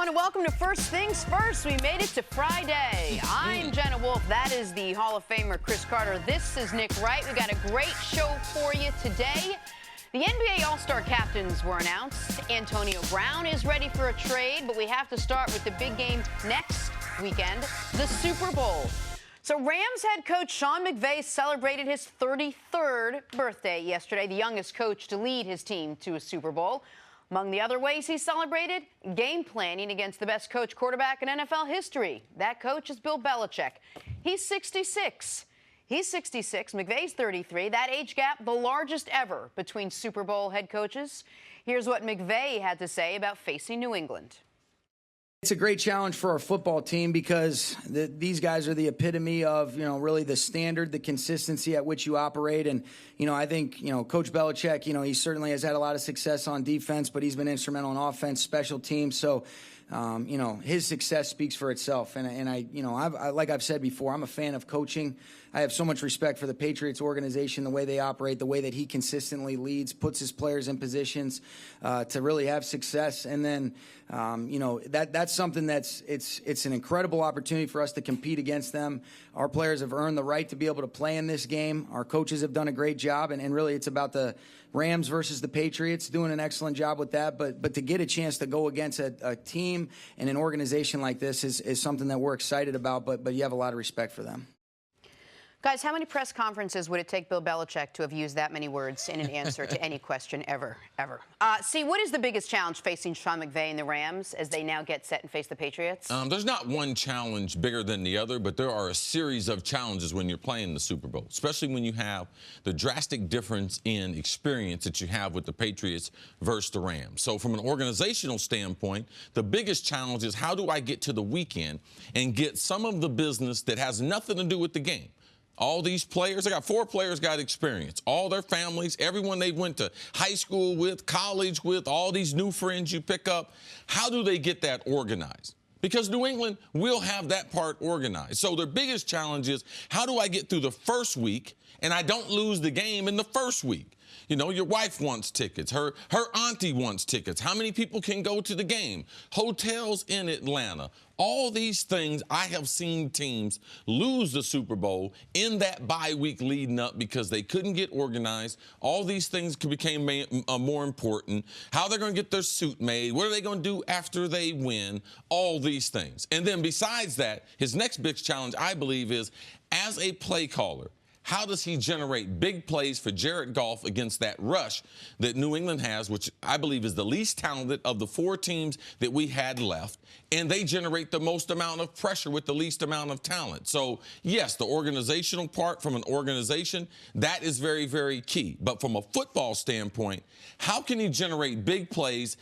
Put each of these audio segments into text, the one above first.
everyone, and welcome to First Things First. We made it to Friday. I'm Jenna Wolfe. That is the Hall of Famer Cris Carter. This is Nick Wright. We got a great show for you today. The NBA All-Star captains were announced. Antonio Brown is ready for a trade, but we have to start with the big game next weekend, the Super Bowl. So Rams head coach Shawn Mcveigh celebrated his 33rd birthday yesterday, the youngest coach to lead his team to a Super Bowl. Among the other ways he celebrated, game planning against the best coach quarterback in NFL history. That coach is Bill Belichick. He's 66. McVay's 33. That age gap, the largest ever between Super Bowl head coaches. Here's what McVay had to say about facing New England. It's a great challenge for our football team because these guys are the epitome of, really the standard, the consistency at which you operate. And, I think, Coach Belichick, he certainly has had a lot of success on defense, but he's been instrumental in offense, special teams. So, his success speaks for itself. And like I've said before, I'm a fan of coaching. I have so much respect for the Patriots organization, the way they operate, the way that he consistently leads, puts his players in positions to really have success. And then, that's something it's an incredible opportunity for us to compete against them. Our players have earned the right to be able to play in this game. Our coaches have done a great job, and really it's about the Rams versus the Patriots, doing an excellent job with that. But to get a chance to go against a team and an organization like this is something that we're excited about, but you have a lot of respect for them. Guys, how many press conferences would it take Bill Belichick to have used that many words in an answer to any question ever? See, what is the biggest challenge facing Shawn McVay and the Rams as they now get set and face the Patriots? There's not one challenge bigger than the other, but there are a series of challenges when you're playing the Super Bowl, especially when you have the drastic difference in experience that you have with the Patriots versus the Rams. So from an organizational standpoint, the biggest challenge is how do I get to the weekend and get some of the business that has nothing to do with the game. All these players, I got 4 players got experience. All their families, everyone they went to high school with, college with, all these new friends you pick up. How do they get that organized? Because New England will have that part organized. So their biggest challenge is how do I get through the first week and I don't lose the game in the first week? Your wife wants tickets. Her auntie wants tickets. How many people can go to the game? Hotels in Atlanta. All these things, I have seen teams lose the Super Bowl in that bye week leading up because they couldn't get organized. All these things became more important. How they're going to get their suit made. What are they going to do after they win? All these things. And then besides that, his next big challenge, I believe, is as a play caller, how does he generate big plays for Jared Goff against that rush that New England has, which I believe is the least talented of the 4 teams that we had left, and they generate the most amount of pressure with the least amount of talent. So, yes, the organizational part from an organization, that is very, very key. But from a football standpoint, how can he generate big plays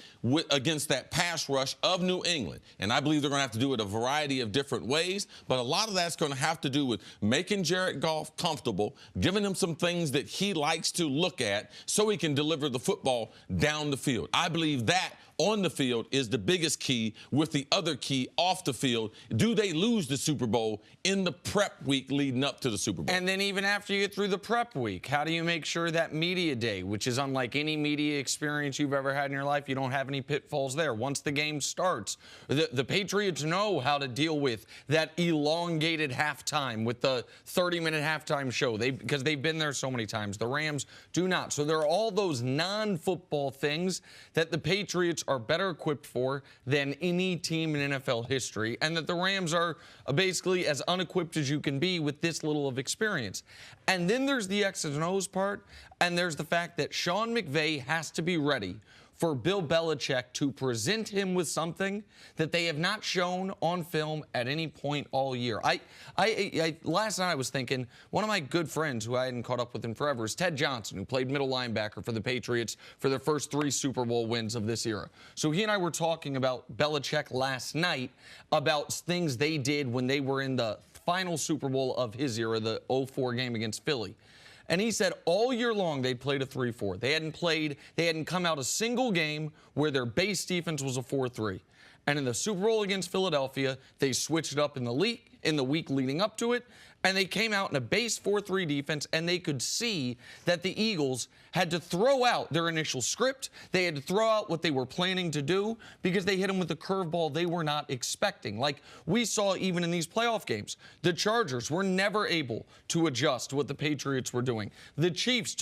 against that pass rush of New England? And I believe they're going to have to do it a variety of different ways, but a lot of that's going to have to do with making Jared Goff comfortable, giving him some things that he likes to look at so he can deliver the football down the field. I believe that on the field is the biggest key, with the other key off the field. Do they lose the Super Bowl in the prep week leading up to the Super Bowl? And then even after you get through the prep week, how do you make sure that media day, which is unlike any media experience you've ever had in your life, you don't have any pitfalls there? Once the game starts, the Patriots know how to deal with that elongated halftime with the 30-minute halftime show because they've been there so many times. The Rams do not. So there are all those non-football things that the Patriots are better equipped for than any team in NFL history, and that the Rams are basically as unequipped as you can be with this little of experience. And then there's the X's and O's part, and there's the fact that Shawn McVay has to be ready for Bill Belichick to present him with something that they have not shown on film at any point all year. Last night I was thinking, one of my good friends who I hadn't caught up with in forever is Ted Johnson, who played middle linebacker for the Patriots for their first 3 Super Bowl wins of this era. So he and I were talking about Belichick last night, about things they did when they were in the final Super Bowl of his era, the 04 game against Philly. And he said all year long they'd played a 3-4. They hadn't come out a single game where their base defense was a 4-3. And in the Super Bowl against Philadelphia, they switched it up in the league. in the week leading up to it. And they came out in a base 4-3 defense, and they could see that the Eagles had to throw out their initial script. They had to throw out what they were planning to do because they hit them with a curveball they were not expecting. Like we saw even in these playoff games, the Chargers were never able to adjust what the Patriots were doing. The Chiefs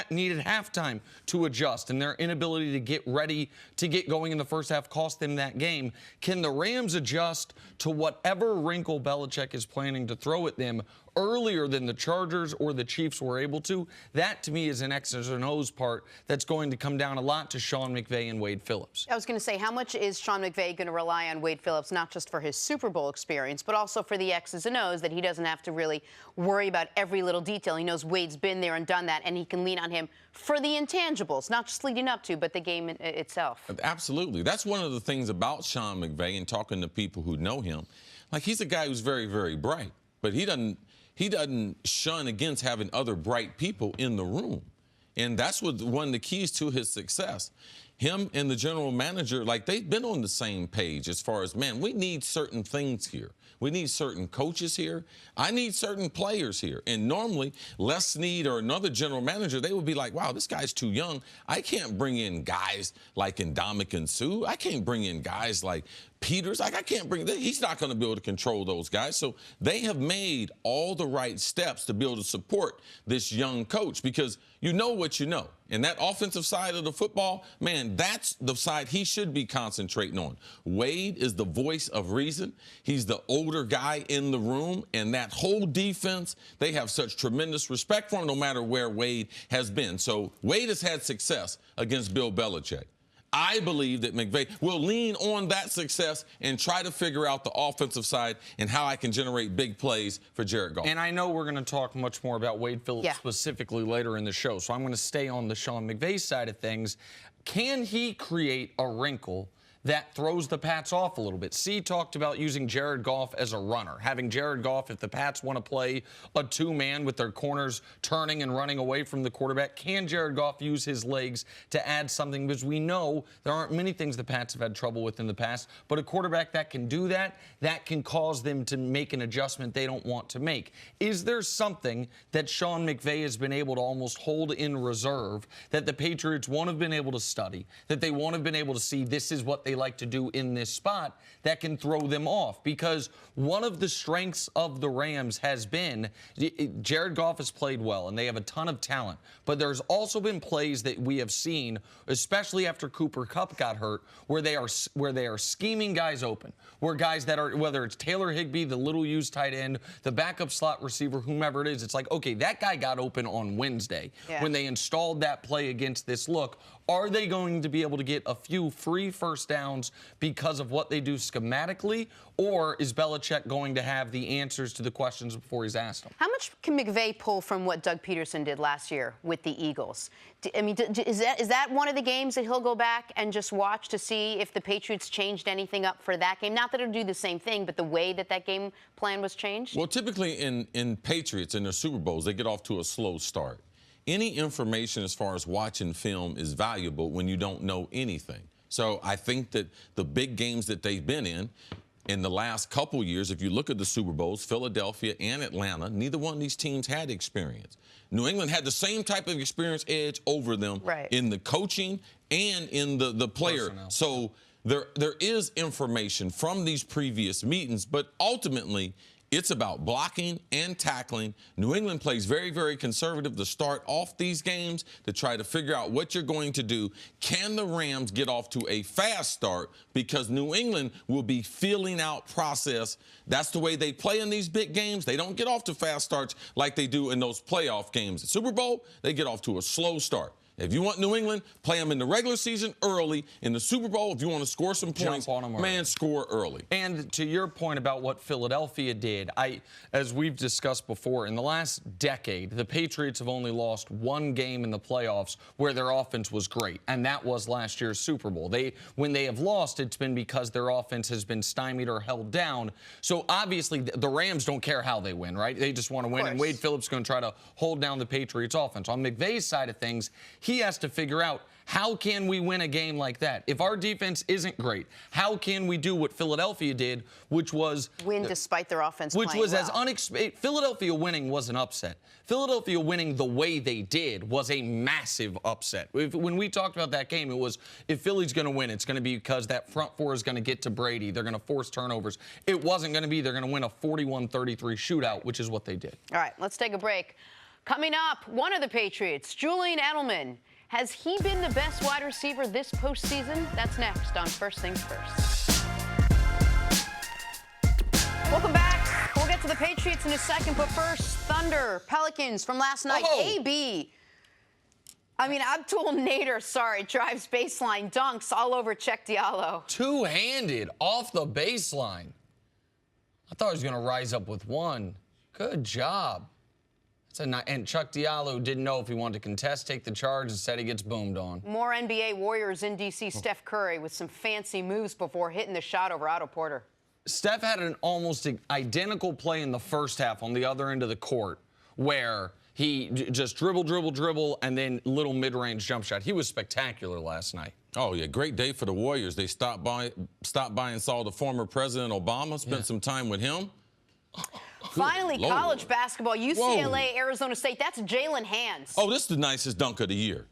needed halftime to adjust, and their inability to get ready to get going in the first half cost them that game. Can the Rams adjust to whatever wrinkle Belichick is planning to throw at them earlier than the Chargers or the Chiefs were able to? That, to me, is an X's and O's part that's going to come down a lot to Shawn McVeigh and Wade Phillips. I was going to say, how much is Shawn McVeigh going to rely on Wade Phillips, not just for his Super Bowl experience, but also for the X's and O's, that he doesn't have to really worry about every little detail. He knows Wade's been there and done that, and he can lean on him for the intangibles, not just leading up to, but the game itself. Absolutely. That's one of the things about Shawn McVeigh and talking to people who know him. Like, he's a guy who's very, very bright, but he doesn't shun against having other bright people in the room. And that's one of the keys to his success. Him and the general manager, like, they've been on the same page as far as, man, we need certain things here. We need certain coaches here. I need certain players here. And normally, Les Snead or another general manager, they would be like, wow, this guy's too young. I can't bring in guys like Ndamukong Suh. I can't bring in guys like Peters. Like, I can't bring, he's not going to be able to control those guys. So they have made all the right steps to be able to support this young coach, because you know what you know. And that offensive side of the football, man, that's the side he should be concentrating on. Wade is the voice of reason. He's the older guy in the room, and that whole defense, they have such tremendous respect for him no matter where Wade has been. So Wade has had success against Bill Belichick. I believe that McVay will lean on that success and try to figure out the offensive side and how I can generate big plays for Jared Goff. And I know we're going to talk much more about Wade Phillips specifically later in the show, so I'm going to stay on the Shawn McVay side of things. Can he create a wrinkle that throws the Pats off a little bit? C talked about using Jared Goff as a runner, having Jared Goff, if the Pats want to play a two-man with their corners turning and running away from the quarterback, can Jared Goff use his legs to add something? Because we know there aren't many things the Pats have had trouble with in the past, but a quarterback that can do that, that can cause them to make an adjustment they don't want to make. Is there something that Shawn McVay has been able to almost hold in reserve that the Patriots won't have been able to study, that they won't have been able to see this is what they like to do in this spot, that can throw them off? Because one of the strengths of the Rams has been Jared Goff has played well, and they have a ton of talent. But there's also been plays that we have seen, especially after Cooper Kupp got hurt, where they are scheming guys open, where guys that are, whether it's Taylor Higbee, the little used tight end, the backup slot receiver, whomever it is, it's like, okay, that guy got open on Wednesday when they installed that play against this look. Are they going to be able to get a few free first downs because of what they do schematically, or is Belichick going to have the answers to the questions before he's asked them? How much can McVay pull from what Doug Peterson did last year with the Eagles? I mean, is that one of the games that he'll go back and just watch to see if the Patriots changed anything up for that game? Not that it'll do the same thing, but the way that game plan was changed? Well, typically in Patriots, in their Super Bowls, they get off to a slow start. Any information as far as watching film is valuable when you don't know anything. So I think that the big games that they've been in the last couple years, if you look at the Super Bowls, Philadelphia and Atlanta, neither one of these teams had experience. New England had the same type of experience edge over them in the coaching and in the player. Personnel. So there is information from these previous meetings, but ultimately it's about blocking and tackling. New England plays very, very conservative to start off these games to try to figure out what you're going to do. Can the Rams get off to a fast start? Because New England will be feeling out process. That's the way they play in these big games. They don't get off to fast starts like they do in those playoff games. The Super Bowl, they get off to a slow start. If you want New England, play them in the regular season early. In the Super Bowl, if you want to score some points, man, score early. And to your point about what Philadelphia did, as we've discussed before, in the last decade, the Patriots have only lost one game in the playoffs where their offense was great, and that was last year's Super Bowl. When they have lost, it's been because their offense has been stymied or held down. So obviously, the Rams don't care how they win, right? They just want to win, and Wade Phillips is going to try to hold down the Patriots' offense. On McVay's side of things, he has to figure out, How can we win a game like that? If our defense isn't great, how can we do what Philadelphia did, which was win despite their offense which playing was well. as unexpected. Philadelphia winning was an upset. Philadelphia winning the way they did was a massive upset. When we talked about that game, it was if Philly's going to win, it's going to be because that front four is going to get to Brady. They're going to force turnovers. It wasn't going to be they're going to win a 41-33 shootout, which is what they did. All right, let's take a break. Coming up, one of the Patriots, Julian Edelman. Has he been the best wide receiver this postseason? That's next on First Things First. Welcome back. We'll get to the Patriots in a second, but first, Thunder, Pelicans from last night. AB. Abdul Nader, drives baseline dunks all over Check Diallo. Two-handed off the baseline. I thought he was going to rise up with one. Good job. And Chuck Diallo didn't know if he wanted to contest, take the charge, instead he gets boomed on. More NBA Warriors in D.C. Steph Curry with some fancy moves before hitting the shot over Otto Porter. Steph had an almost identical play in the first half on the other end of the court where he just dribble, and then little mid-range jump shot. He was spectacular last night. Oh, yeah, great day for the Warriors. They stopped by and saw the former President Obama, spent some time with him. Finally, Lord. college basketball, UCLA, Arizona State. That's Jalen Hands. Oh, this is the nicest dunk of the year.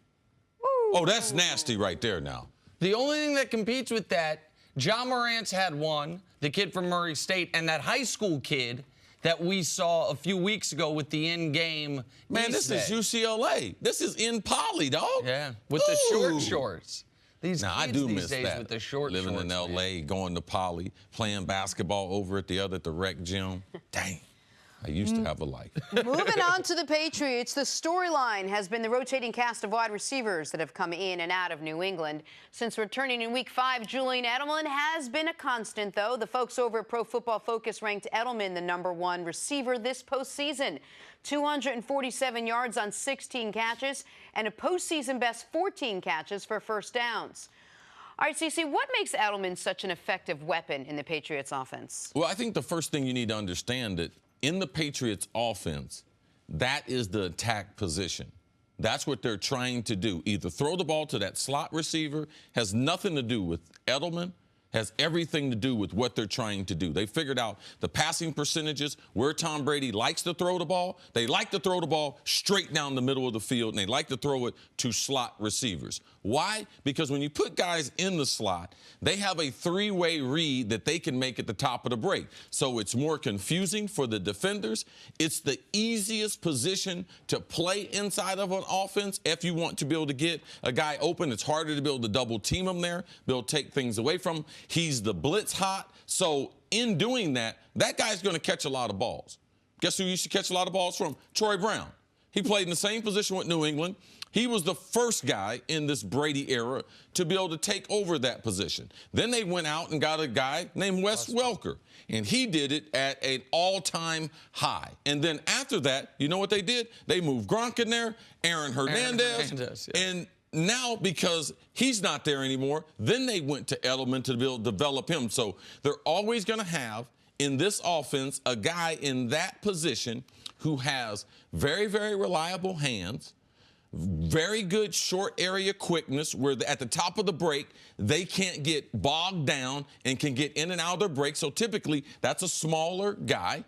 Woo. Oh, that's nasty right there now. The only thing that competes with that, John Morant's had one, the kid from Murray State, and that high school kid that we saw a few weeks ago with the in-game. Man, this is UCLA. This is in Poly, dog. Yeah, with the short shorts. I do miss that. With the short living shorts, in L.A., man. going to Poly, playing basketball over at the rec gym. Dang, I used to have a life. Moving on to the Patriots, the storyline has been the rotating cast of wide receivers that have come in and out of New England. Since returning in Week 5, Julian Edelman has been a constant, though. The folks over at Pro Football Focus ranked Edelman the #1 receiver this postseason. 247 yards on 16 catches and a postseason best 14 catches for first downs. All right, CC, what makes Edelman such an effective weapon in the Patriots offense? Well, I think the first thing you need to understand that in the Patriots offense, that is the attack position. That's what they're trying to do. Either throw the ball to that slot receiver, has nothing to do with Edelman, has everything to do with what they're trying to do. They figured out the passing percentages, where Tom Brady likes to throw the ball. They like to throw the ball straight down the middle of the field, and they like to throw it to slot receivers. Why? Because when you put guys in the slot, they have a three-way read that they can make at the top of the break. So it's more confusing for the defenders. It's the easiest position to play inside of an offense if you want to be able to get a guy open. It's harder to be able to double team him there, be able to take things away from him. He's the blitz hot. So in doing that, that guy's going to catch a lot of balls. Guess who used to catch a lot of balls from? Troy Brown. He played in the same position with New England. He was the first guy in this Brady era to be able to take over that position. Then they went out and got a guy named Wes Welker, and he did it at an all-time high. And then after that, you know what they did? They moved Gronk in there, Aaron Hernandez, yeah. And now, because he's not there anymore, then they went to Edelman to be able to develop him. So they're always going to have, in this offense, a guy in that position who has very, very reliable hands, very good short area quickness, where at the top of the break, they can't get bogged down and can get in and out of their break. So typically, that's a smaller guy.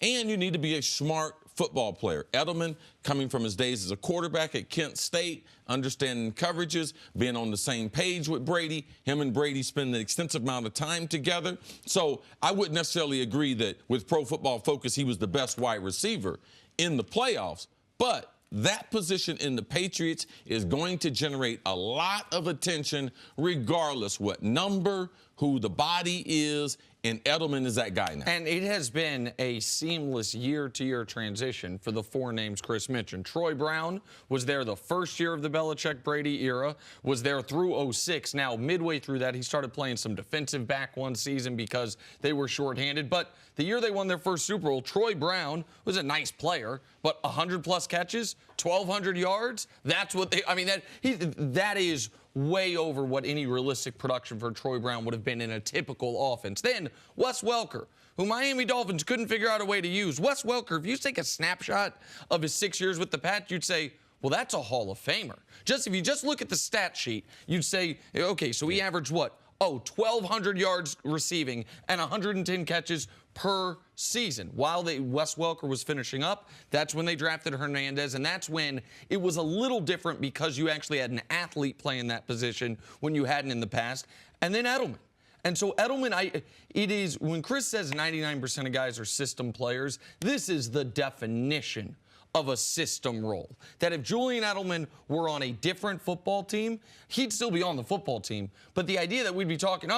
And you need to be a smart football player. Edelman, coming from his days as a quarterback at Kent State, understanding coverages, being on the same page with Brady. Him and Brady spend an extensive amount of time together. So I wouldn't necessarily agree that with Pro Football Focus, he was the best wide receiver in the playoffs. But that position in the Patriots is going to generate a lot of attention regardless what number, who the body is, and Edelman is that guy now. And it has been a seamless year-to-year transition for the four names Cris mentioned. Troy Brown was there the first year of the Belichick-Brady era, was there through 06. Now, midway through that, he started playing some defensive back one season because they were shorthanded. But the year they won their first Super Bowl, Troy Brown was a nice player, but 100-plus catches, 1,200 yards, that's what they – I mean, that is – way over what any realistic production for Troy Brown would have been in a typical offense. Then Wes Welker, who Miami Dolphins couldn't figure out a way to use. Wes Welker, if you take a snapshot of his 6 years with the Pats, you'd say, Well, that's a Hall of Famer. If you just look at the stat sheet, you'd say, okay, so he averaged what? 1,200 yards receiving and 110 catches per season. While Wes Welker was finishing up, that's when they drafted Hernandez, and that's when it was a little different because you actually had an athlete playing that position when you hadn't in the past. And then Edelman. And so Edelman, when Cris says 99% of guys are system players, this is the definition of a system role. That if Julian Edelman were on a different football team, he'd still be on the football team. But the idea that we'd be talking,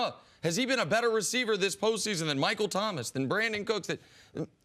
has he been a better receiver this postseason than Michael Thomas, than Brandon Cooks?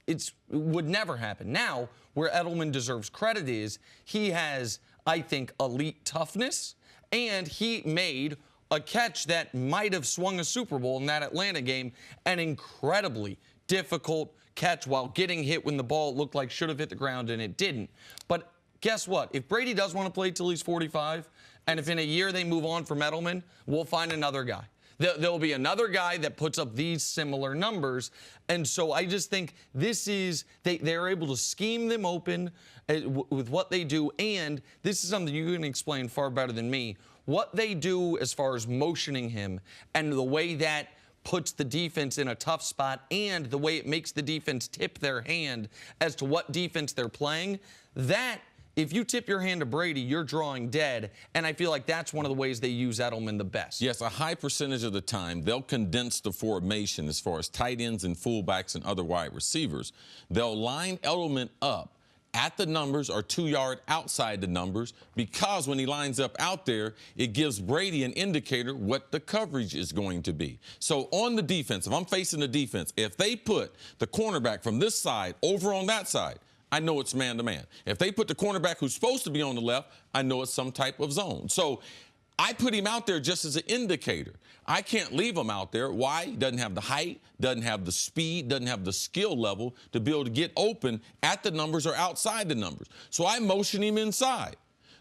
It would never happen. Now, where Edelman deserves credit is he has, I think, elite toughness, and he made a catch that might have swung a Super Bowl in that Atlanta game, an incredibly difficult catch while getting hit when the ball looked like should have hit the ground and it didn't. But guess what? If Brady does want to play till he's 45, and if in a year they move on from Edelman, we'll find another guy. There'll be another guy that puts up these similar numbers. And so I just think this is, they're able to scheme them open with what they do. And this is something you can explain far better than me. What they do as far as motioning him and the way that puts the defense in a tough spot and the way it makes the defense tip their hand as to what defense they're playing, that if you tip your hand to Brady, you're drawing dead, and I feel like that's one of the ways they use Edelman the best. Yes, a high percentage of the time, they'll condense the formation as far as tight ends and fullbacks and other wide receivers. They'll line Edelman up at the numbers or 2 yard outside the numbers, because when he lines up out there, it gives Brady an indicator what the coverage is going to be. So on the defense, if I'm facing the defense, if they put the cornerback from this side over on that side, I know it's man-to-man. If they put the cornerback who's supposed to be on the left, I know it's some type of zone. So I put him out there just as an indicator. I can't leave him out there. Why? He doesn't have the height, doesn't have the speed, doesn't have the skill level to be able to get open at the numbers or outside the numbers. So I motion him inside.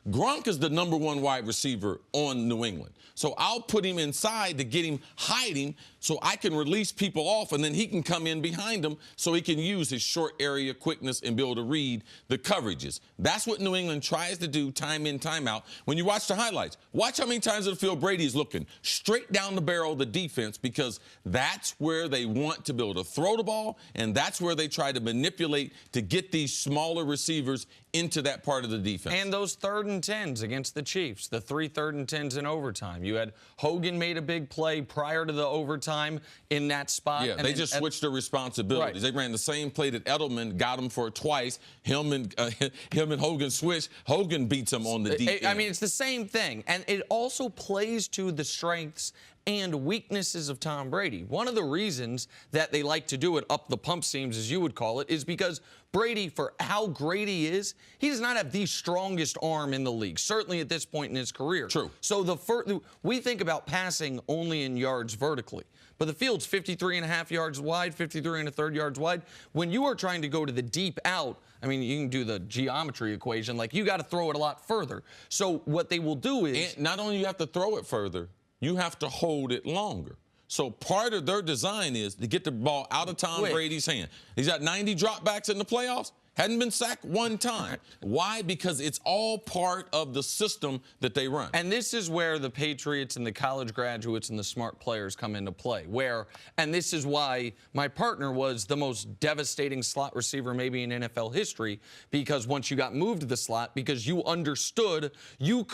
Gronk is the #1 wide receiver on New England. So I'll put him inside to get him hiding so I can release people off, and then he can come in behind him so he can use his short area quickness and be able to read the coverages. That's what New England tries to do time in, time out. When you watch the highlights, watch how many times in the field Brady is looking straight down the barrel of the defense, because that's where they want to be able to throw the ball, and that's where they try to manipulate to get these smaller receivers into that part of the defense. And those 3rd and 10s against the Chiefs, the 3 3rd and 10s in overtime. You had Hogan made a big play prior to the overtime in that spot. Yeah, they just switched their responsibilities. Right. They ran the same play that Edelman got him for twice. Him and Hogan switched. Hogan beats him on the deep end. I mean, it's the same thing. And it also plays to the strengths and weaknesses of Tom Brady. One of the reasons that they like to do it up the pump seams, as you would call it, is because Brady, for how great he is, he does not have the strongest arm in the league, certainly at this point in his career. True. So we think about passing only in yards vertically, but the field's 53.5 yards wide, 53 1/3 yards wide. When you are trying to go to the deep out, I mean, you can do the geometry equation, like you got to throw it a lot further. So what they will do is... And not only you have to throw it further, you have to hold it longer. So part of their design is to get the ball out of Tom Brady's hand. He's got 90 dropbacks in the playoffs. Hadn't been sacked one time. Why? Because it's all part of the system that they run. And this is where the Patriots and the college graduates and the smart players come into play. And this is why my partner was the most devastating slot receiver maybe in NFL history, because once you got moved to the slot, because you understood you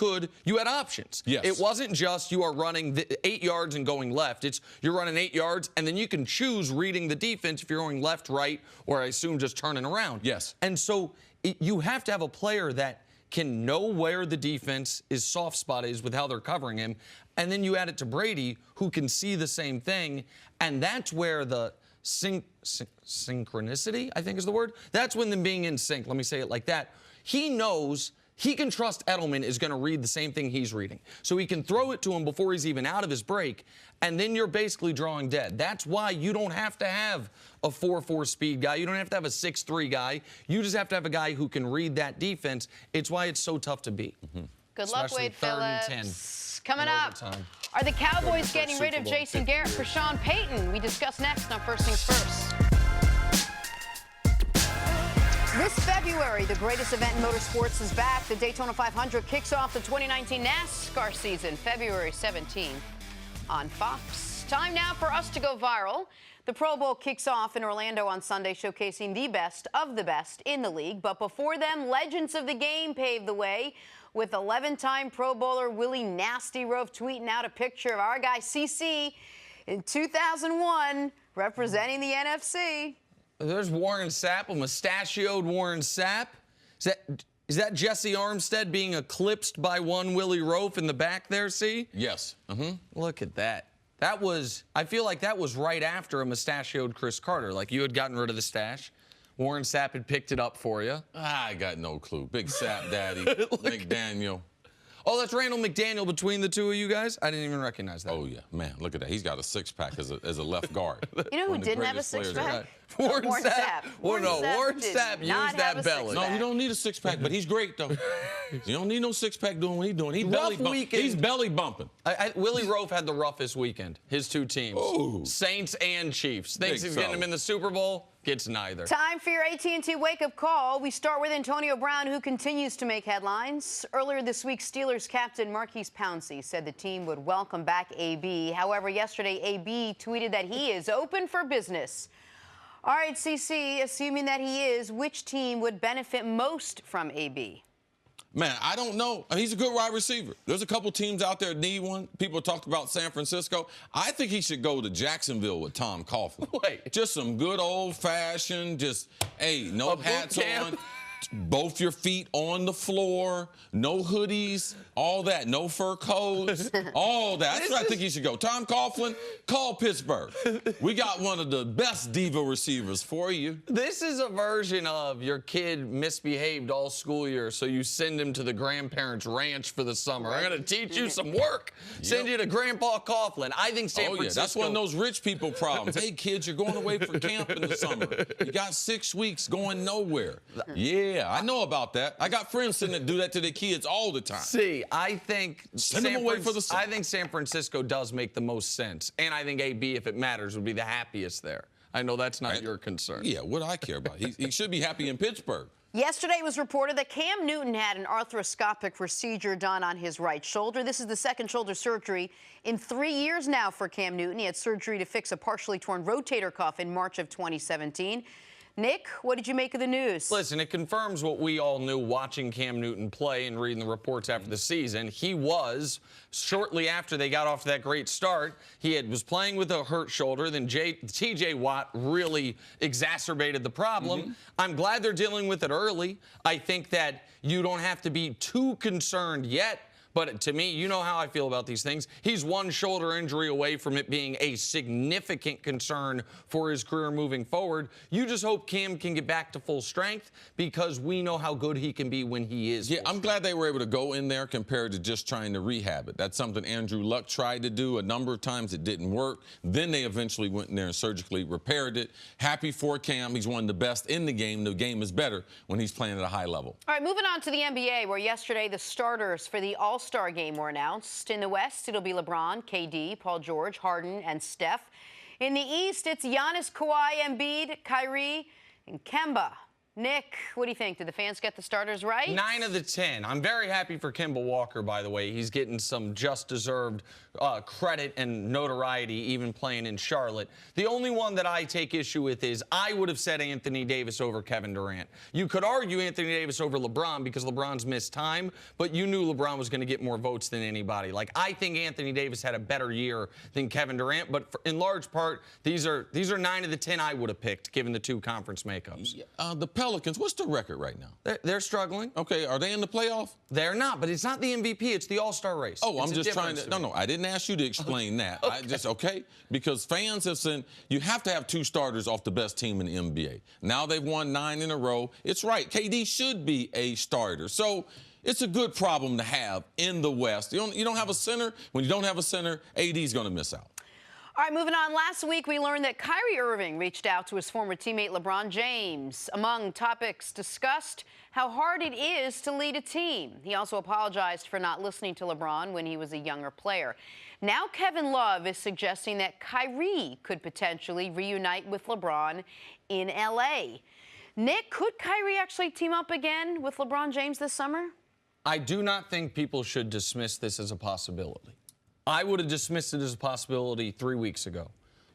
had options. Yes. It wasn't just you are running 8 yards and going left. It's you're running 8 yards, and then you can choose reading the defense if you're going left, right, or I assume just turning around. Yes. And so you have to have a player that can know where the defense's soft spot is with how they're covering him. And then you add it to Brady, who can see the same thing. And that's where the synchronicity, I think is the word. That's when them being in sync. Let me say it like that. He knows he can trust Edelman is going to read the same thing he's reading. So he can throw it to him before he's even out of his break, and then you're basically drawing dead. That's why you don't have to have a 4.4 speed guy. You don't have to have a 6'3 guy. You just have to have a guy who can read that defense. It's why it's so tough to beat. Mm-hmm. Good luck, Especially Wade 3rd and 10 Phillips. Coming up, are the Cowboys getting rid of Jason Garrett for Sean Payton? We discuss next on First Things First. This February, the greatest event in motorsports is back. The Daytona 500 kicks off the 2019 NASCAR season, February 17th on Fox. Time now for us to go viral. The Pro Bowl kicks off in Orlando on Sunday, showcasing the best of the best in the league. But before them, legends of the game paved the way, with 11-time Pro Bowler Willie Nasty Rove tweeting out a picture of our guy CC in 2001 representing the NFC. There's Warren Sapp, a mustachioed Warren Sapp. Is that Jesse Armstead being eclipsed by one Willie Rofe in the back there, see? Yes. Look at that. I feel like that was right after a mustachioed Cris Carter. Like you had gotten rid of the stash. Warren Sapp had picked it up for you. I got no clue. Big Sapp daddy, McDaniel. Oh, that's Randall McDaniel between the two of you guys? I didn't even recognize that. Oh, yeah. Man, look at that. He's got a six-pack as a left guard. You know who didn't have a six-pack? Warren Sapp. Warren Sapp used that belly. No, you don't need a six-pack, but he's great, though. You don't need no six-pack doing what he's doing. He's belly bumping. Willie Rofe had the roughest weekend, his two teams. Ooh. Saints and Chiefs. Thinks he's getting them in the Super Bowl. Gets neither. Time for your AT&T wake-up call. We start with Antonio Brown, who continues to make headlines. Earlier this week, Steelers captain Marquise Pouncey said the team would welcome back AB. However, yesterday, AB tweeted that he is open for business. All right, CC, assuming that he is, which team would benefit most from AB? Man, I don't know. He's a good wide receiver. There's a couple teams out there that need one. People talked about San Francisco. I think he should go to Jacksonville with Tom Coughlin. Wait. Just some good old-fashioned, no hats on. Both your feet on the floor, no hoodies, all that, no fur coats, all that. That's where I think he should go. Tom Coughlin, call Pittsburgh. We got one of the best diva receivers for you. This is a version of your kid misbehaved all school year, so you send him to the grandparents' ranch for the summer. I'm going to teach you some work. Send you to Grandpa Coughlin. I think San Francisco. That's one of those rich people problems. Hey, kids, you're going away for camp in the summer. You got 6 weeks going nowhere. Yeah, I know about that. I got friends that do that to their kids all the time. See, I think send them away for the summer. I think San Francisco does make the most sense, and I think AB, if it matters, would be the happiest there. I know that's not your concern. Yeah, what do I care about? He should be happy in Pittsburgh. Yesterday it was reported that Cam Newton had an arthroscopic procedure done on his right shoulder. This is the second shoulder surgery in 3 years now for Cam Newton. He had surgery to fix a partially torn rotator cuff in March of 2017. Nick, what did you make of the news? Listen, it confirms what we all knew watching Cam Newton play and reading the reports after the season. He was, shortly after they got off to that great start, was playing with a hurt shoulder. Then T.J. Watt really exacerbated the problem. I'm glad they're dealing with it early. I think that you don't have to be too concerned yet. But to me, you know how I feel about these things. He's one shoulder injury away from it being a significant concern for his career moving forward. You just hope Cam can get back to full strength because we know how good he can be when he is. Yeah, I'm glad they were able to go in there compared to just trying to rehab it. That's something Andrew Luck tried to do a number of times. It didn't work. Then they eventually went in there and surgically repaired it. Happy for Cam. He's one of the best in the game. The game is better when he's playing at a high level. All right, moving on to the NBA, where yesterday the starters for the All-Star game were announced. In the West, it'll be LeBron, KD, Paul George, Harden, and Steph. In the East, it's Giannis, Kawhi, Embiid, Kyrie, and Kemba. Nick, what do you think? Did the fans get the starters right? 9 of the 10. I'm very happy for Kemba Walker, by the way. He's getting some just-deserved credit and notoriety, even playing in Charlotte. The only one that I take issue with is I would have said Anthony Davis over Kevin Durant. You could argue Anthony Davis over LeBron because LeBron's missed time, but you knew LeBron was going to get more votes than anybody. Like, I think Anthony Davis had a better year than Kevin Durant, but in large part, these are 9 of the 10 I would have picked, given the two conference makeups. The Pelicans, what's the record right now? They're struggling. Okay, are they in the playoff? They're not, but it's not the MVP. It's the All-Star race. Oh, I'm just trying to. No, I didn't ask you to explain that. Okay. Because fans have said you have to have 2 starters off the best team in the NBA. Now they've won 9 in a row. It's right. KD should be a starter. So it's a good problem to have in the West. You don't have a center. When you don't have a center, AD's going to miss out. All right, moving on. Last week, we learned that Kyrie Irving reached out to his former teammate LeBron James. Among topics discussed, how hard it is to lead a team. He also apologized for not listening to LeBron when he was a younger player. Now Kevin Love is suggesting that Kyrie could potentially reunite with LeBron in L.A. Nick, could Kyrie actually team up again with LeBron James this summer? I do not think people should dismiss this as a possibility. I would have dismissed it as a possibility 3 weeks ago.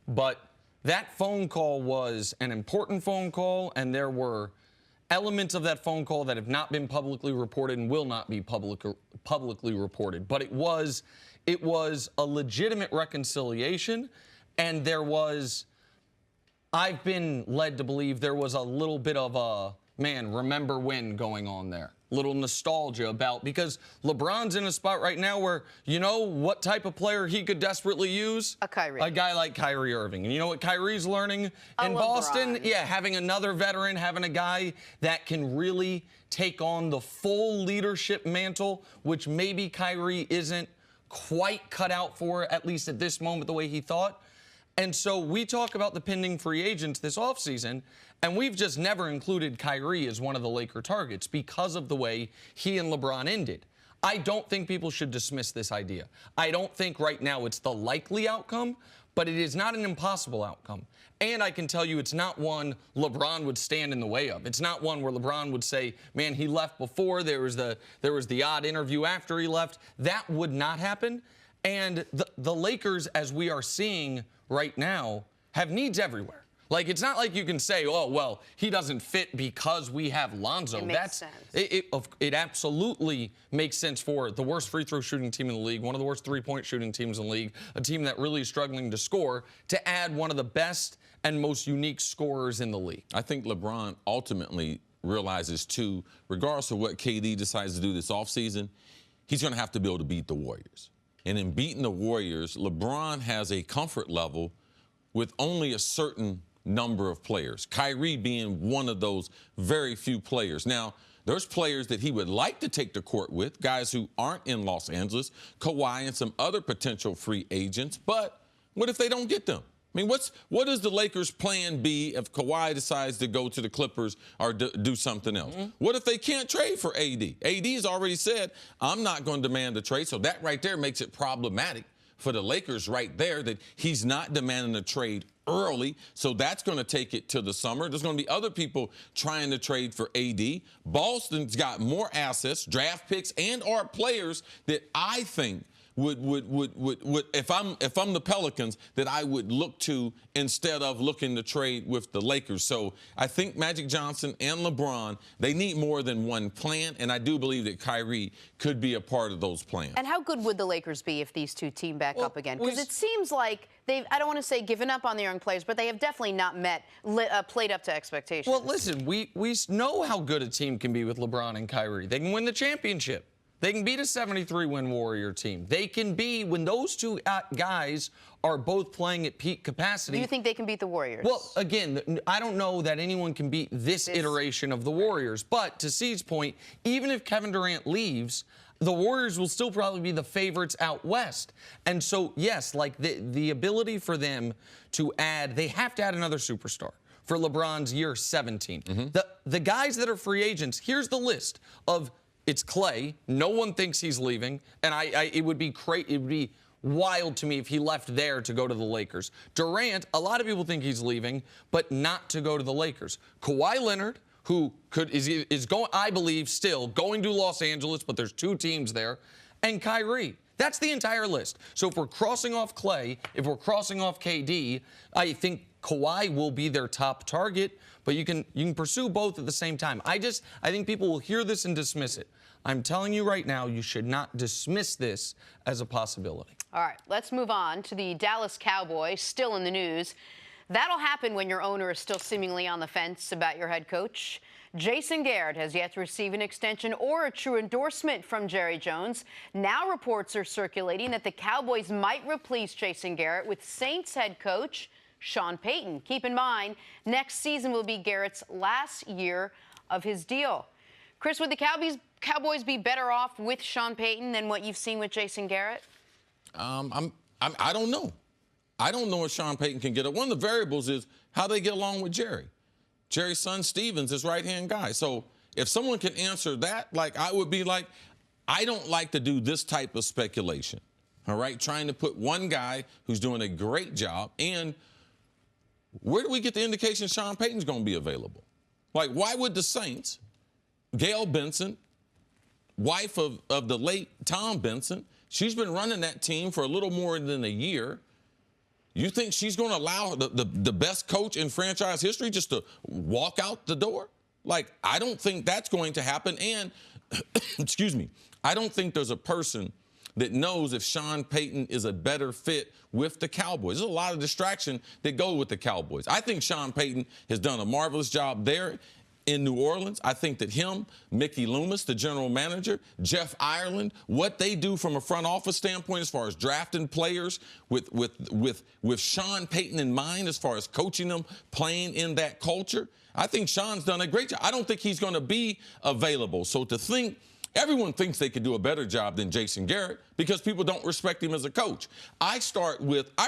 But that phone call was an important phone call, and there were elements of that phone call that have not been publicly reported and will not be publicly reported. But it was a legitimate reconciliation, and I've been led to believe there was a little bit of a, man, remember when going on there. Little nostalgia about, because LeBron's in a spot right now where, you know what type of player he could desperately use? A Kyrie. A guy like Kyrie Irving. And you know what Kyrie's learning in Boston? Yeah, having another veteran, having a guy that can really take on the full leadership mantle, which maybe Kyrie isn't quite cut out for, at least at this moment, the way he thought. And so we talk about the pending free agents this offseason, and we've just never included Kyrie as one of the Laker targets because of the way he and LeBron ended. I don't think people should dismiss this idea. I don't think right now it's the likely outcome, but it is not an impossible outcome. And I can tell you it's not one LeBron would stand in the way of. It's not one where LeBron would say, man, he left before, there was the odd interview after he left. That would not happen. And the Lakers, as we are seeing right now, have needs everywhere. Like, it's not like you can say, oh, well, he doesn't fit because we have Lonzo. It makes sense. It absolutely makes sense for the worst free throw shooting team in the league, one of the worst three-point shooting teams in the league, a team that really is struggling to score, to add one of the best and most unique scorers in the league. I think LeBron ultimately realizes, too, regardless of what KD decides to do this offseason, he's going to have to be able to beat the Warriors. And in beating the Warriors, LeBron has a comfort level with only a certain number of players, Kyrie being one of those very few players. Now, there's players that he would like to take the court with, guys who aren't in Los Angeles, Kawhi and some other potential free agents, but what if they don't get them? I mean, what is the Lakers' plan B if Kawhi decides to go to the Clippers or do something else? Mm-hmm. What if they can't trade for AD? AD has already said, I'm not going to demand a trade, so that right there makes it problematic for the Lakers right there that he's not demanding a trade early, so that's going to take it to the summer. There's going to be other people trying to trade for AD. Boston's got more assets, draft picks, and or players that I think would if I'm the Pelicans, that I would look to instead of looking to trade with the Lakers. So I think Magic Johnson and LeBron, they need more than one plan, and I do believe that Kyrie could be a part of those plans. And how good would the Lakers be if these two team back up again? Because it seems like they've, I don't want to say given up on the young players, but they have definitely not played up to expectations. Well, listen, we know how good a team can be with LeBron and Kyrie. They can win the championship. They can beat a 73-win Warrior team. They can be, when those two guys are both playing at peak capacity. Do you think they can beat the Warriors? Well, again, I don't know that anyone can beat this iteration of the Warriors. But to C's point, even if Kevin Durant leaves, the Warriors will still probably be the favorites out west. And so, yes, like the ability for them to add, they have to add another superstar for LeBron's year 17. Mm-hmm. The guys that are free agents, here's the list of. It's Clay. No one thinks he's leaving, and it would be wild to me if he left there to go to the Lakers. Durant, a lot of people think he's leaving, but not to go to the Lakers. Kawhi Leonard, who is going, I believe, still going to Los Angeles, but there's two teams there, and Kyrie. That's the entire list. So if we're crossing off Clay, if we're crossing off KD, I think Kawhi will be their top target, but you can pursue both at the same time. I think people will hear this and dismiss it. I'm telling you right now, you should not dismiss this as a possibility. All right, let's move on to the Dallas Cowboys, still in the news. That'll happen when your owner is still seemingly on the fence about your head coach. Jason Garrett has yet to receive an extension or a true endorsement from Jerry Jones. Now reports are circulating that the Cowboys might replace Jason Garrett with Saints head coach Sean Payton. Keep in mind, next season will be Garrett's last year of his deal. Cris, would the Cowboys be better off with Sean Payton than what you've seen with Jason Garrett? I don't know. I don't know if Sean Payton can get it. One of the variables is how they get along with Jerry. Jerry's son, Stevens, is right-hand guy. So if someone can answer that, like, I would be like, I don't like to do this type of speculation, all right? Trying to put one guy who's doing a great job, and where do we get the indication Sean Payton's going to be available? Like, why would the Saints, Gail Benson, wife of the late Tom Benson, she's been running that team for a little more than a year. You think she's going to allow the best coach in franchise history just to walk out the door? Like, I don't think that's going to happen. And, excuse me, I don't think there's a person that knows if Sean Payton is a better fit with the Cowboys. There's a lot of distraction that go with the Cowboys. I think Sean Payton has done a marvelous job there in New Orleans. I think that him, Mickey Loomis, the general manager, Jeff Ireland, what they do from a front office standpoint as far as drafting players with Sean Payton in mind as far as coaching them, playing in that culture, I think Sean's done a great job. I don't think he's going to be available. So to think, everyone thinks they could do a better job than Jason Garrett because people don't respect him as a coach. I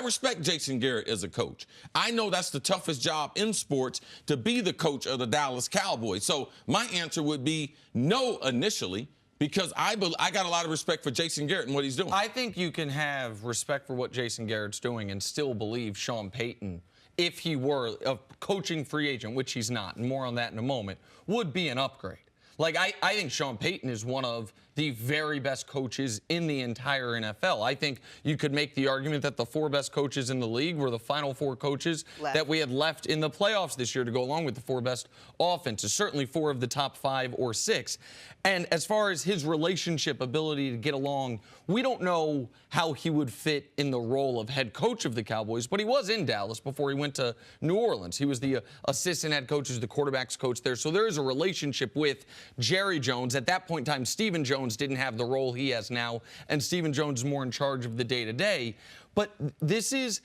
respect Jason Garrett as a coach. I know that's the toughest job in sports, to be the coach of the Dallas Cowboys. So my answer would be no initially, because I got a lot of respect for Jason Garrett and what he's doing. I think you can have respect for what Jason Garrett's doing and still believe Sean Payton, if he were a coaching free agent, which he's not, and more on that in a moment, would be an upgrade. Like, I think Sean Payton is one of the very best coaches in the entire NFL. I think you could make the argument that the 4 best coaches in the league were the final 4 coaches that we had left in the playoffs this year to go along with the 4 best offenses, certainly 4 of the top 5 or 6. And as far as his relationship ability to get along, we don't know how he would fit in the role of head coach of the Cowboys, but he was in Dallas before he went to New Orleans. He was the assistant head coach, the quarterback's coach there. So there is a relationship with Jerry Jones. At that point in time, Stephen Jones didn't have the role he has now, and Stephen Jones is more in charge of the day-to-day. But this is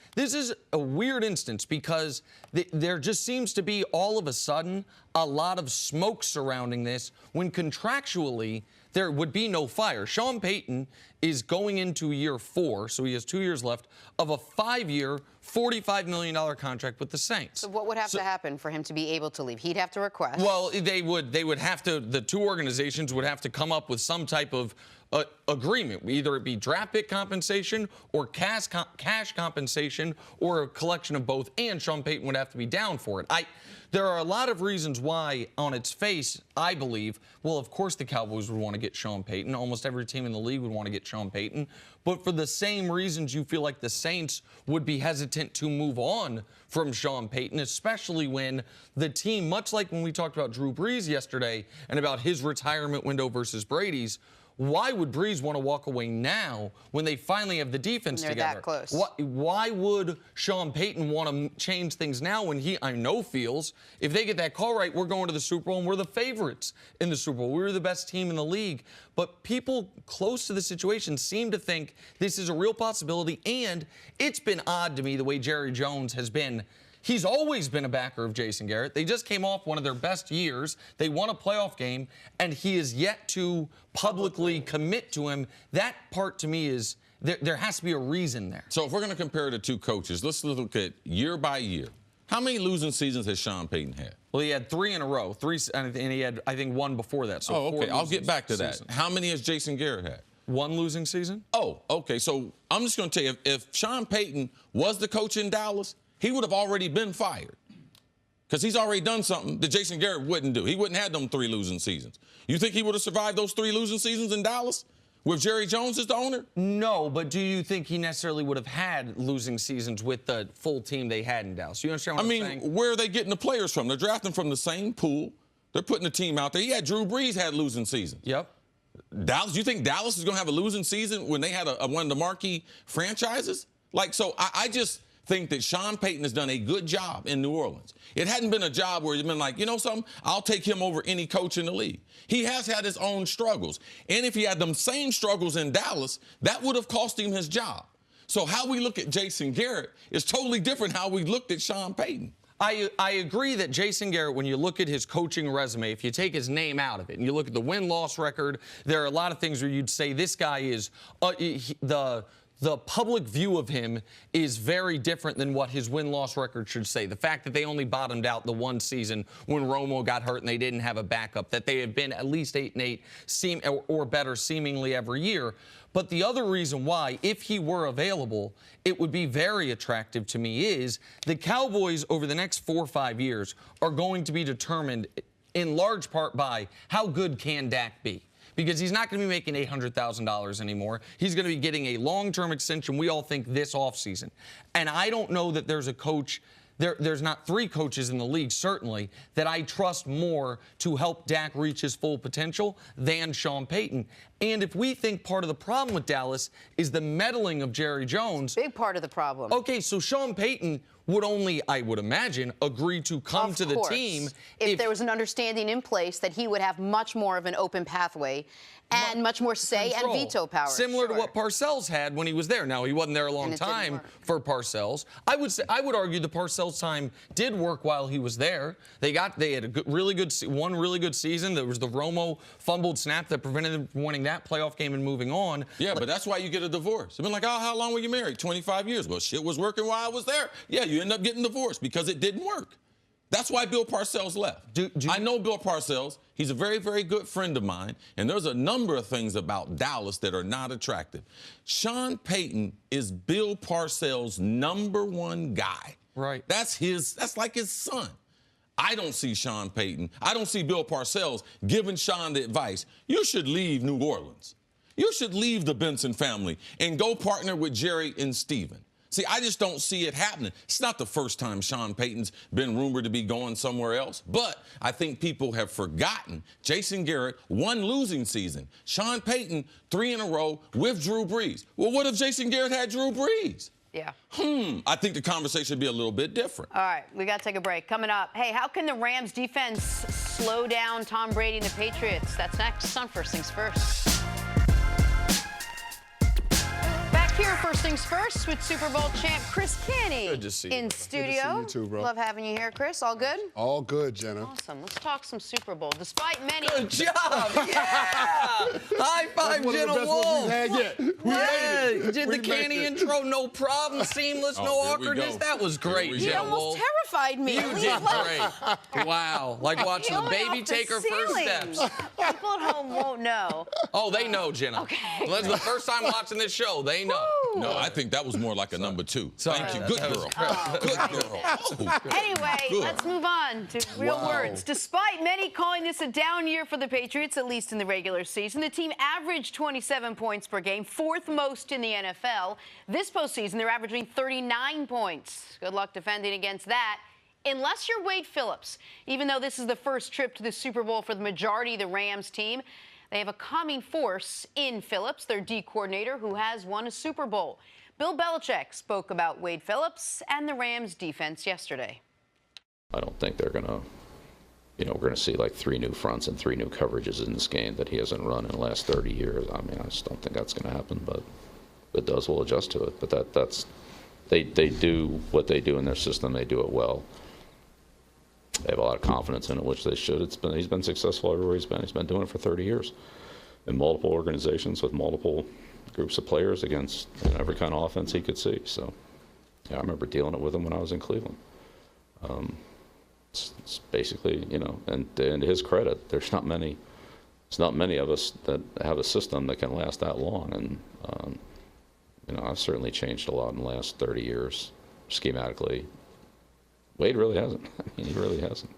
a weird instance because there just seems to be all of a sudden a lot of smoke surrounding this when contractually there would be no fire. Sean Payton is going into year 4, so he has 2 years left, of a 5-year, $45 million contract with the Saints. So what would have to happen for him to be able to leave? He'd have to request. Well, they would have to, the 2 organizations would have to come up with some type of agreement. Either it be draft pick compensation or cash compensation or a collection of both, and Sean Payton would have to be down for it. There are a lot of reasons why, on its face, I believe, well, of course the Cowboys would want to get Sean Payton. Almost every team in the league would want to get Sean Payton. But for the same reasons you feel like the Saints would be hesitant to move on from Sean Payton, especially when the team, much like when we talked about Drew Brees yesterday and about his retirement window versus Brady's, why would Brees want to walk away now when they finally have the defense together? They're that close. Why would Sean Payton want to change things now when he, I know, feels if they get that call right, we're going to the Super Bowl and we're the favorites in the Super Bowl. We're the best team in the league. But people close to the situation seem to think this is a real possibility, and it's been odd to me the way Jerry Jones has been. He's always been a backer of Jason Garrett. They just came off one of their best years. They won a playoff game, and he is yet to publicly commit to him. That part, to me, is there has to be a reason there. So if we're going to compare the 2 coaches, let's look at year by year. How many losing seasons has Sean Payton had? Well, he had 3 in a row. 3, and he had, I think, 1 before that. So okay. I'll get back to seasons. that. How many has Jason Garrett had? 1 losing season. Oh, okay. So I'm just going to tell you, if Sean Payton was the coach in Dallas, he would have already been fired because he's already done something that Jason Garrett wouldn't do. He wouldn't have them 3 losing seasons. You think he would have survived those 3 losing seasons in Dallas with Jerry Jones as the owner? No, but do you think he necessarily would have had losing seasons with the full team they had in Dallas? You understand what I'm saying? Where are they getting the players from? They're drafting from the same pool. They're putting the team out there. Yeah, Drew Brees had losing seasons. Yep. Dallas, you think Dallas is going to have a losing season when they had one of the marquee franchises? I just think that Sean Payton has done a good job in New Orleans. It hadn't been a job where he's been like, you know something, I'll take him over any coach in the league. He has had his own struggles. And if he had them same struggles in Dallas, that would have cost him his job. So how we look at Jason Garrett is totally different how we looked at Sean Payton. I agree that Jason Garrett, when you look at his coaching resume, if you take his name out of it and you look at the win-loss record, there are a lot of things where you'd say this guy is the public view of him is very different than what his win-loss record should say. The fact that they only bottomed out the one season when Romo got hurt and they didn't have a backup, that they have been at least 8-8 or better seemingly every year. But the other reason why, if he were available, it would be very attractive to me is the Cowboys over the next 4 or 5 years are going to be determined in large part by how good can Dak be. Because he's not going to be making $800,000 anymore. He's going to be getting a long-term extension, we all think, this offseason. And I don't know that there's a coach, there's not 3 coaches in the league, certainly, that I trust more to help Dak reach his full potential than Sean Payton. And if we think part of the problem with Dallas is the meddling of Jerry Jones. Big part of the problem. Okay, so Sean Payton would only, I would imagine, agree to come to the team if there was an understanding in place that he would have much more of an open pathway and much more say and veto power. Similar to what Parcells had when he was there. Now, he wasn't there a long time for Parcells. I would argue the Parcells time did work while he was there. They had a one really good season. There was the Romo fumbled snap that prevented them from winning that playoff game and moving on. Yeah, but that's why you get a divorce. I've been like, oh, how long were you married? 25 years. Well, shit was working while I was there. Yeah, you end up getting divorced because it didn't work. That's why Bill Parcells left. I know Bill Parcells. He's a very, very good friend of mine, and there's a number of things about Dallas that are not attractive. Sean Payton is Bill Parcells' #1 guy. Right. That's like his son. I don't see Sean Payton. I don't see Bill Parcells giving Sean the advice, you should leave New Orleans. You should leave the Benson family and go partner with Jerry and Steven. See, I just don't see it happening. It's not the first time Sean Payton's been rumored to be going somewhere else, but I think people have forgotten Jason Garrett, 1 losing season. Sean Payton, 3 in a row with Drew Brees. Well, what if Jason Garrett had Drew Brees? Yeah. I think the conversation would be a little bit different. All right, we got to take a break. Coming up, hey, how can the Rams defense slow down Tom Brady and the Patriots? That's next on First Things First. Here, First Things First, with Super Bowl champ Cris Good to see you, in studio. Good to see you too, bro. Love having you here, Cris. All good? All good, Jenna. Awesome. Let's talk some Super Bowl. Despite many... Good job! Yeah! High five, Jenna Wolfe! We did the canny intro, no problem, seamless, no awkwardness. That was great, He Jenna almost Wolfe. terrified me. You did great. Wow. Like watching the baby take her first steps. People at home won't know. Oh, they know, Jenna. Okay. That's the first time watching this show. They know. No, I think that was more like a #2. Thank you. Good girl. Good girl. Anyway, let's move on to real words. Despite many calling this a down year for the Patriots, at least in the regular season, the team averaged 27 points per game, 4th most in the NFL. This postseason, they're averaging 39 points. Good luck defending against that. Unless you're Wade Phillips, even though this is the first trip to the Super Bowl for the majority of the Rams team, they have a calming force in Phillips, their D coordinator, who has won a Super Bowl. Bill Belichick spoke about Wade Phillips and the Rams defense yesterday. I don't think they're going to, we're going to see like 3 new fronts and 3 new coverages in this game that he hasn't run in the last 30 years. I mean, I just don't think that's going to happen, but if it does, we'll adjust to it. But they do what they do in their system. They do it well. They have a lot of confidence in it, which they should. He's been successful everywhere he's been. He's been doing it for 30 years in multiple organizations with multiple groups of players against every kind of offense he could see. So, yeah, I remember dealing it with him when I was in Cleveland. It's basically, and to his credit, there's not many of us that have a system that can last that long. And, I've certainly changed a lot in the last 30 years schematically. Wade really hasn't. I mean, he really hasn't.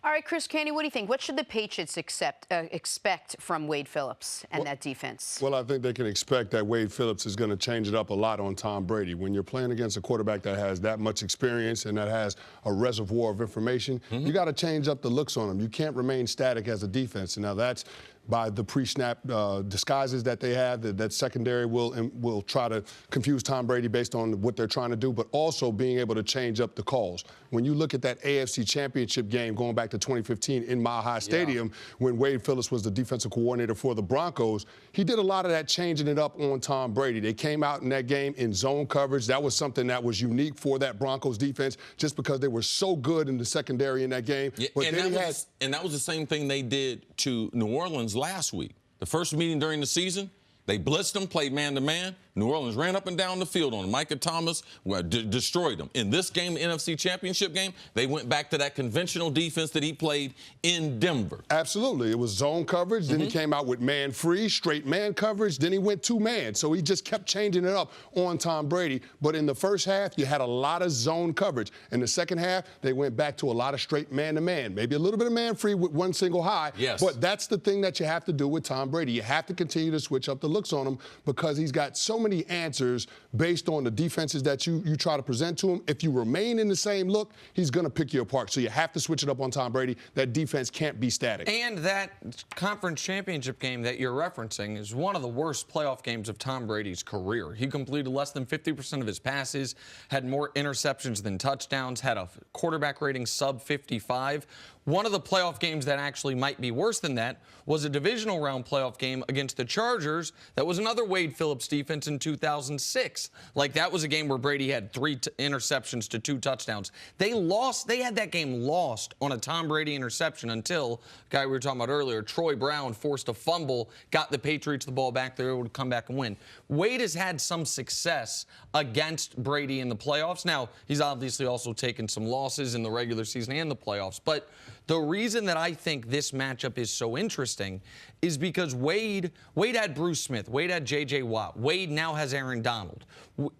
All right, Cris Canny, what do you think? What should the Patriots expect from Wade Phillips and that defense? Well, I think they can expect that Wade Phillips is going to change it up a lot on Tom Brady. When you're playing against a quarterback that has that much experience and that has a reservoir of information, you got to change up the looks on him. You can't remain static as a defense. And now that's by the pre-snap disguises that they have, that secondary will try to confuse Tom Brady based on what they're trying to do, but also being able to change up the calls. When you look at that AFC Championship game going back to 2015 in Mile High Stadium, when Wade Phillips was the defensive coordinator for the Broncos, he did a lot of that changing it up on Tom Brady. They came out in that game in zone coverage. That was something that was unique for that Broncos defense just because they were so good in the secondary in that game. Yeah, but and that was the same thing they did to New Orleans last week. The first meeting during the season, they blitzed them, played man-to-man. New Orleans ran up and down the field on him. Micah Thomas destroyed them. In this game, the NFC Championship game, they went back to that conventional defense that he played in Denver. Absolutely. It was zone coverage. Then he came out with man free, straight man coverage. Then he went 2-man. So he just kept changing it up on Tom Brady. But in the first half, you had a lot of zone coverage. In the second half, they went back to a lot of straight man-to-man. Maybe a little bit of man-free with one single high. Yes. But that's the thing that you have to do with Tom Brady. You have to continue to switch up the looks on him because he's got so many answers based on the defenses that you try to present to him. If you remain in the same look, he's going to pick you apart. So you have to switch it up on Tom Brady. That defense can't be static. And that conference championship game that you're referencing is one of the worst playoff games of Tom Brady's career. He completed less than 50% of his passes, had more interceptions than touchdowns, had a quarterback rating sub 55. One of the playoff games that actually might be worse than that was a divisional round playoff game against the Chargers. That was another Wade Phillips defense in 2006. Like, that was a game where Brady had 3 interceptions to 2 touchdowns. They lost. They had that game lost on a Tom Brady interception until, the guy we were talking about earlier, Troy Brown, forced a fumble, got the Patriots the ball back. They were able to come back and win. Wade has had some success against Brady in the playoffs. Now, he's obviously also taken some losses in the regular season and the playoffs, but the reason that I think this matchup is so interesting is because Wade had Bruce Smith, Wade had J.J. Watt, Wade now has Aaron Donald.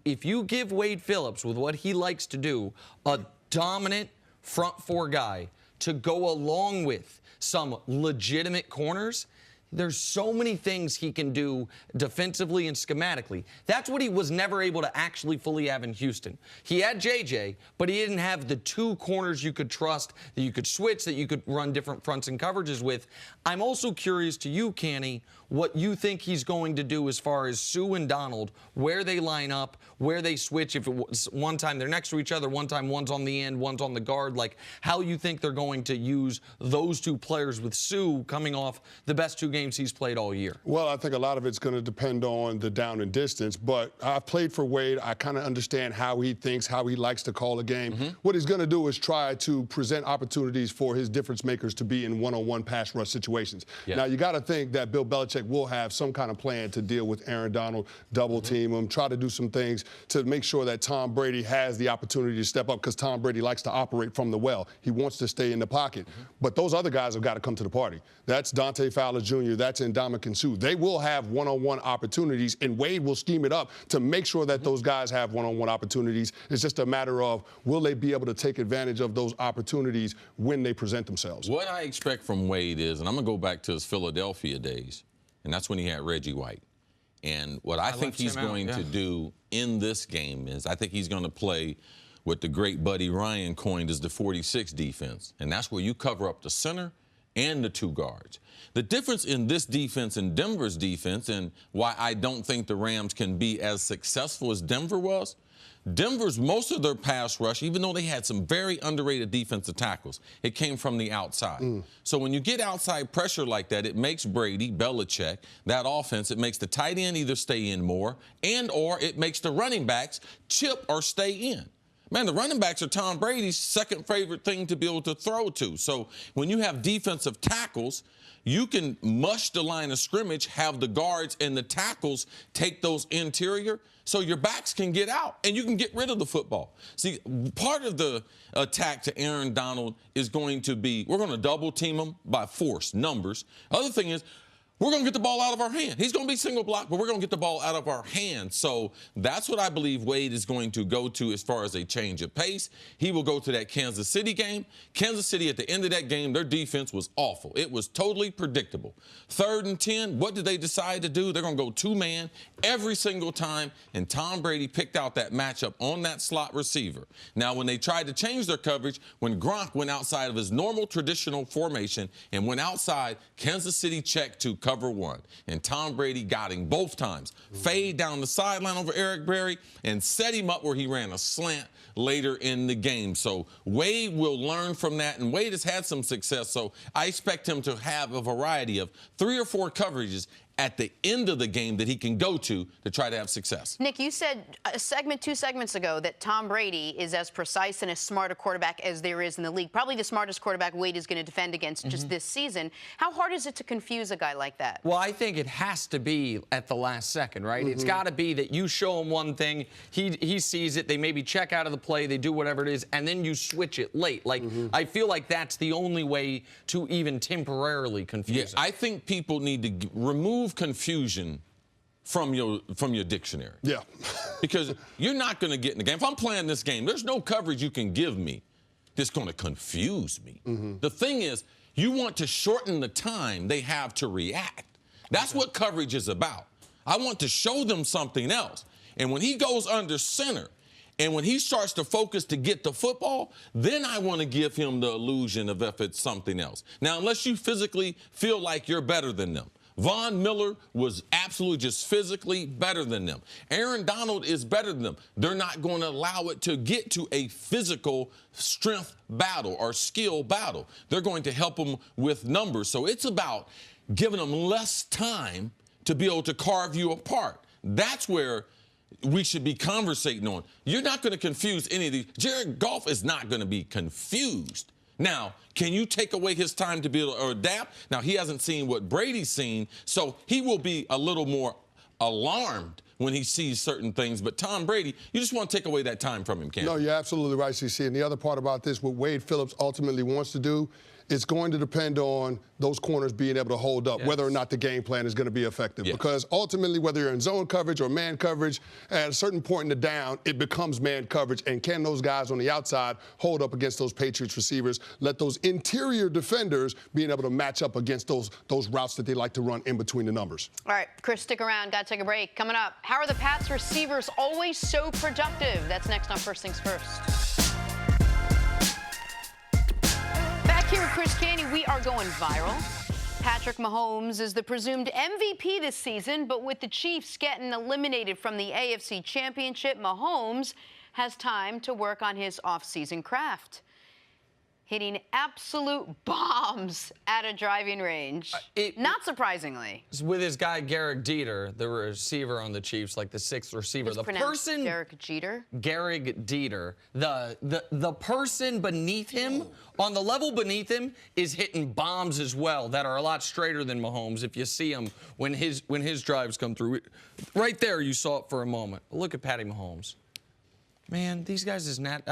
If you give Wade Phillips, with what he likes to do, a dominant front 4 guy to go along with some legitimate corners, there's so many things he can do defensively and schematically. That's what he was never able to actually fully have in Houston. He had JJ, but he didn't have the 2 corners you could trust, that you could switch, that you could run different fronts and coverages with. I'm also curious to you, Canny, what you think he's going to do as far as Sue and Donald, where they line up, where they switch. If it was one time they're next to each other, one time one's on the end, one's on the guard, like how you think they're going to use those 2 players with Sue coming off the best 2 games he's played all year. Well, I think a lot of it's going to depend on the down and distance, but I've played for Wade. I kind of understand how he thinks, how he likes to call a game. What he's going to do is try to present opportunities for his difference makers to be in one-on-one pass rush situations. Now, you got to think that Bill Belichick will have some kind of plan to deal with Aaron Donald, double team him, try to do some things to make sure that Tom Brady has the opportunity to step up, because Tom Brady likes to operate from the well. He wants to stay in the pocket. But those other guys have got to come to the party. That's Dante Fowler Jr., that's Ndamukong Suh. They will have one-on-one opportunities, and Wade will scheme it up to make sure that those guys have one-on-one opportunities. It's just a matter of, will they be able to take advantage of those opportunities when they present themselves? What I expect from Wade is, and I'm going to go back to his Philadelphia days, and that's when he had Reggie White. And what I think he's going to do in this game is, I think he's going to play what the great Buddy Ryan coined as the 46 defense. And that's where you cover up the center and the 2 guards. The difference in this defense and Denver's defense, and why I don't think the Rams can be as successful as Denver was, Denver's most of their pass rush, even though they had some very underrated defensive tackles, it came from the outside. So when you get outside pressure like that, it makes Brady, Belichick, that offense, it makes the tight end either stay in more, and or it makes the running backs chip or stay in. Man, the running backs are Tom Brady's second favorite thing to be able to throw to. So when you have defensive tackles, you can mush the line of scrimmage, have the guards and the tackles take those interior, so your backs can get out and you can get rid of the football. See, part of the attack to Aaron Donald is going to be, we're going to double team him by force, numbers. Other thing is, we're going to get the ball out of our hand. He's going to be single block, but we're going to get the ball out of our hand. So that's what I believe Wade is going to go to as far as a change of pace. He will go to that Kansas City game. Kansas City, at the end of that game, their defense was awful. It was totally predictable. 3rd and 10, what did they decide to do? They're going to go 2-man every single time, and Tom Brady picked out that matchup on that slot receiver. Now, when they tried to change their coverage, when Gronk went outside of his normal traditional formation and went outside, Kansas City checked to cover 1. And Tom Brady got him both times. Fade down the sideline over Eric Berry and set him up where he ran a slant later in the game. So Wade will learn from that, and Wade has had some success. So I expect him to have a variety of 3 or 4 coverages at the end of the game that he can go to try to have success. Nick, you said two segments ago that Tom Brady is as precise and as smart a quarterback as there is in the league. Probably the smartest quarterback Wade is going to defend against just this season. How hard is it to confuse a guy like that? Well, I think it has to be at the last second, right? It's got to be that you show him one thing, he sees it, they maybe check out of the play, they do whatever it is, and then you switch it late. Like, I feel like that's the only way to even temporarily confuse him. I think people need to remove confusion from your dictionary. Yeah. Because you're not going to get in the game. If I'm playing this game, there's no coverage you can give me that's going to confuse me. The thing is, you want to shorten the time they have to react. That's what coverage is about. I want to show them something else. And when he goes under center, and when he starts to focus to get the football, then I want to give him the illusion of if it's something else. Now, unless you physically feel like you're better than them. Von Miller was absolutely just physically better than them. Aaron Donald is better than them. They're not going to allow it to get to a physical strength battle or skill battle. They're going to help them with numbers. So it's about giving them less time to be able to carve you apart. That's where we should be conversating on. You're not going to confuse any of these. Jared Goff is not going to be confused. Now, can you take away his time to be able to adapt? Now, he hasn't seen what Brady's seen, so he will be a little more alarmed when he sees certain things. But Tom Brady, you just want to take away that time from him, can't you? No, you're absolutely right, CC. And the other part about this, what Wade Phillips ultimately wants to do, it's going to depend on those corners being able to hold up, whether or not the game plan is going to be effective. Because ultimately, whether you're in zone coverage or man coverage, at a certain point in the down, it becomes man coverage. And can those guys on the outside hold up against those Patriots receivers? Let those interior defenders being able to match up against those routes that they like to run in between the numbers. All right, Chris, stick around. Got to take a break. Coming up, how are the Pats receivers always so productive? That's next on First Things First. Here with Chris Canty, we are going viral. Patrick Mahomes is the presumed MVP this season, but with the Chiefs getting eliminated from the AFC Championship, Mahomes has time to work on his off-season craft. Hitting absolute bombs at a driving range. Not surprisingly. With his guy Garrett Dieter, the receiver on the Chiefs, like the sixth receiver. It's pronounced Garrett Jeter? Garrett Dieter. The person beneath him, on the level beneath him, is hitting bombs as well that are a lot straighter than Mahomes if you see him when his drives come through. Right there, you saw it for a moment. Look at Patty Mahomes. Man, these guys is not.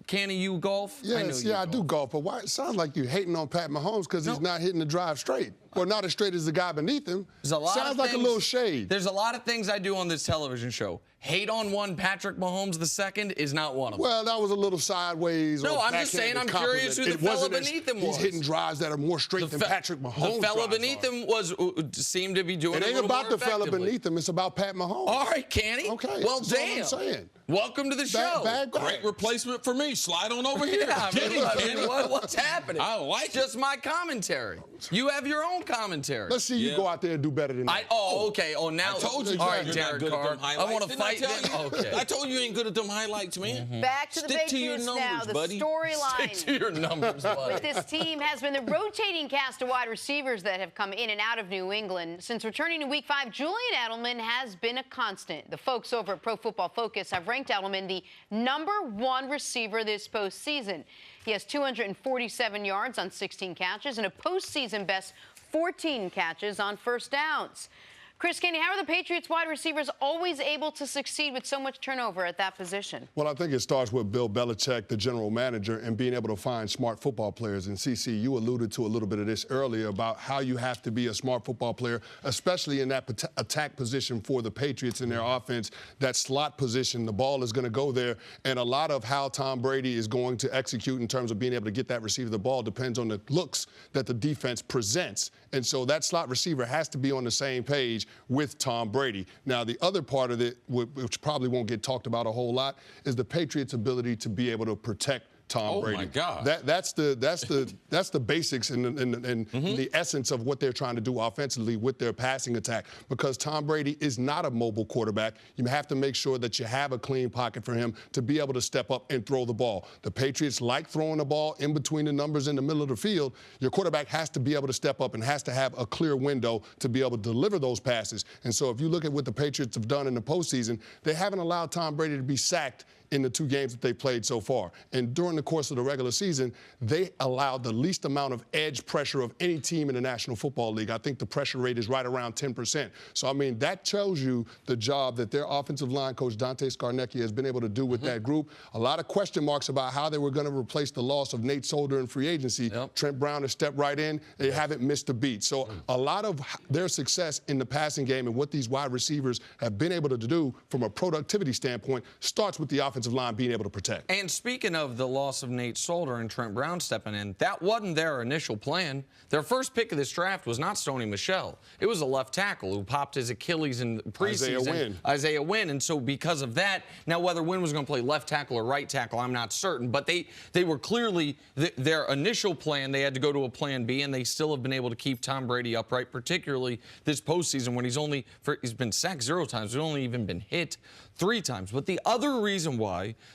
Canny, you golf? Yes, I do golf. But why? It sounds like you're hating on Pat Mahomes because he's not hitting the drive straight. Or not as straight as the guy beneath him. Sounds like a little shade. There's a lot of things I do on this television show. Hate on one, Patrick Mahomes II is not one of them. Well, that was a little sideways. No, I'm just saying I'm curious who the fella beneath him was. He's hitting drives that are more straight than Patrick Mahomes. The fella beneath him seemed to be doing it a little more effectively. It ain't about the fella beneath him. It's about Pat Mahomes. All right, Canny. Okay. Well, that's damn. all I'm saying. Welcome to the show. Great replacement for me. Slide on over here. Yeah, Canny, what's happening? I like it. Just my commentary. You have your own commentary. Let's see you go out there and do better than that. Okay. Oh, now. I told you. All right, you're Derek not good Carr. at them highlights. I want to fight them. Okay. I told you ain't good at them highlights, man. Back to the Stick to your Patriots numbers, now. The buddy. storyline Stick to your numbers, buddy. with this team has been the rotating cast of wide receivers that have come in and out of New England. Since returning in Week 5, Julian Edelman has been a constant. The folks over at Pro Football Focus have ranked Edelman the #1 receiver this postseason. He has 247 yards on 16 catches and a postseason best 14 catches on first downs. Chris Canty, how are the Patriots wide receivers always able to succeed with so much turnover at that position? Well, I think it starts with Bill Belichick, the general manager, and being able to find smart football players. And, CC, you alluded to a little bit of this earlier about how you have to be a smart football player, especially in that attack position for the Patriots in their offense. That slot position, the ball is going to go there. And a lot of how Tom Brady is going to execute in terms of being able to get that receiver the ball depends on the looks that the defense presents. And so that slot receiver has to be on the same page with Tom Brady. Now, the other part of it, which probably won't get talked about a whole lot, is the Patriots' ability to be able to protect Tom Brady. Oh my God. That's the basics and the essence of what they're trying to do offensively with their passing attack. Because Tom Brady is not a mobile quarterback. You have to make sure that you have a clean pocket for him to be able to step up and throw the ball. The Patriots like throwing the ball in between the numbers in the middle of the field. Your quarterback has to be able to step up and has to have a clear window to be able to deliver those passes. And so if you look at what the Patriots have done in the postseason, they haven't allowed Tom Brady to be sacked in the 2 games that they played so far. And during the course of the regular season, they allowed the least amount of edge pressure of any team in the National Football League. I think the pressure rate is right around 10%. So, I mean, that tells you the job that their offensive line coach, Dante Scarnecchia, has been able to do with that group. A lot of question marks about how they were going to replace the loss of Nate Solder in free agency. Yep. Trent Brown has stepped right in. They haven't missed a beat. So a lot of their success in the passing game and what these wide receivers have been able to do from a productivity standpoint starts with the offensive line being able to protect. And speaking of the loss of Nate Solder and Trent Brown stepping in, that wasn't their initial plan. Their first pick of this draft was not Stoney Michel. It was a left tackle who popped his Achilles in preseason. Isaiah Wynn. And so because of that, now whether Wynn was going to play left tackle or right tackle, I'm not certain. But they were clearly, their initial plan, they had to go to a plan B, and they still have been able to keep Tom Brady upright, particularly this postseason when he's been sacked 0 times. He's only even been hit 3 times. But the other reason why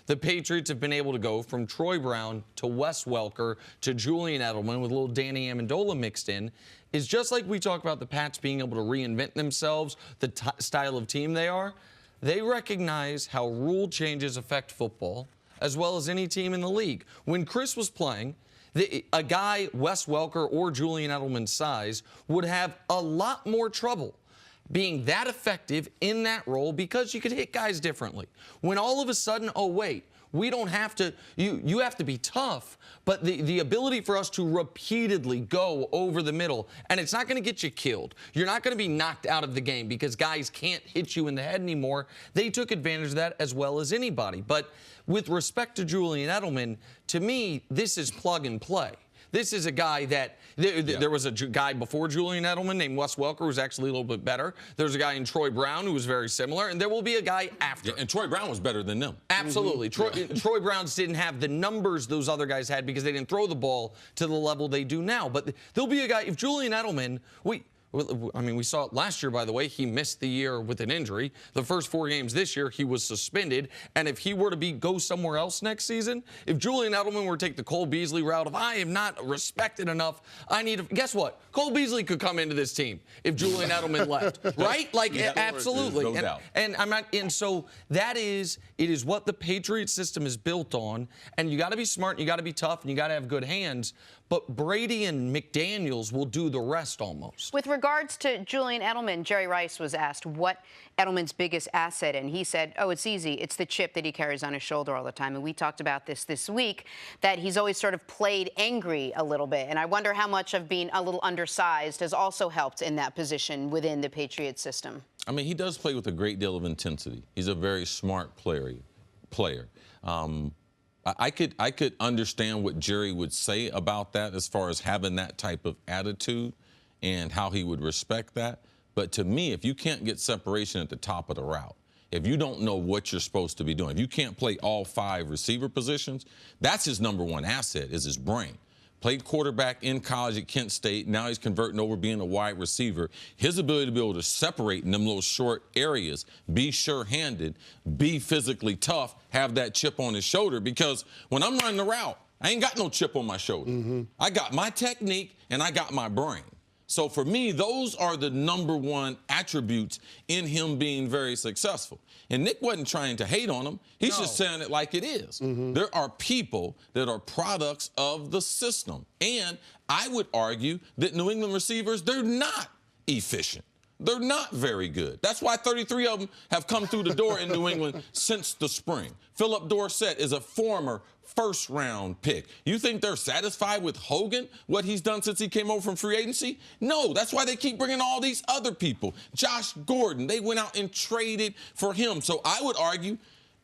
the Patriots have been able to go from Troy Brown to Wes Welker to Julian Edelman with a little Danny Amendola mixed in is just like we talk about the Pats being able to reinvent themselves, the style of team they are. They recognize how rule changes affect football as well as any team in the league. When Cris was playing, a guy, Wes Welker or Julian Edelman's size, would have a lot more trouble being that effective in that role because you could hit guys differently. When all of a sudden, oh, wait, we don't have to, you have to be tough, but the ability for us to repeatedly go over the middle, and it's not going to get you killed. You're not going to be knocked out of the game because guys can't hit you in the head anymore. They took advantage of that as well as anybody. But with respect to Julian Edelman, to me, this is plug and play. This is a guy that there was a guy before Julian Edelman named Wes Welker who was actually a little bit better. There's a guy in Troy Brown who was very similar, and there will be a guy after. Yeah, and Troy Brown was better than them. Absolutely. Troy Browns didn't have the numbers those other guys had because they didn't throw the ball to the level they do now. But there'll be a guy, if Julian Edelman, we saw it last year, by the way. He missed the year with an injury. The first 4 games this year, he was suspended. And if he were to go somewhere else next season, if Julian Edelman were to take the Cole Beasley route of I am not respected enough, guess what? Cole Beasley could come into this team if Julian Edelman left, right? Like, absolutely. No doubt. And I'm not. And so it is what the Patriot system is built on. And you got to be smart, and you got to be tough, and you got to have good hands. But Brady and McDaniels will do the rest almost. With regards to Julian Edelman, Jerry Rice was asked what Edelman's biggest asset, and he said, oh, it's easy. It's the chip that he carries on his shoulder all the time. And we talked about this week, that he's always sort of played angry a little bit. And I wonder how much of being a little undersized has also helped in that position within the Patriot system. I mean, he does play with a great deal of intensity. He's a very smart player. I could understand what Jerry would say about that as far as having that type of attitude and how he would respect that. But to me, if you can't get separation at the top of the route, if you don't know what you're supposed to be doing, if you can't play all 5 receiver positions, that's his number 1 asset is his brain. Played quarterback in college at Kent State. Now he's converting over being a wide receiver. His ability to be able to separate in them little short areas, be sure-handed, be physically tough, have that chip on his shoulder. Because when I'm running the route, I ain't got no chip on my shoulder. I got my technique and I got my brain. So for me, those are the number 1 attributes in him being very successful. And Nick wasn't trying to hate on him. He's just saying it like it is. There are people that are products of the system. And I would argue that New England receivers, they're not efficient. They're not very good. That's why 33 of them have come through the door in New England since the spring. Philip Dorsett is a former first-round pick. You think they're satisfied with Hogan, what he's done since he came over from free agency? No, that's why they keep bringing all these other people. Josh Gordon, they went out and traded for him. So I would argue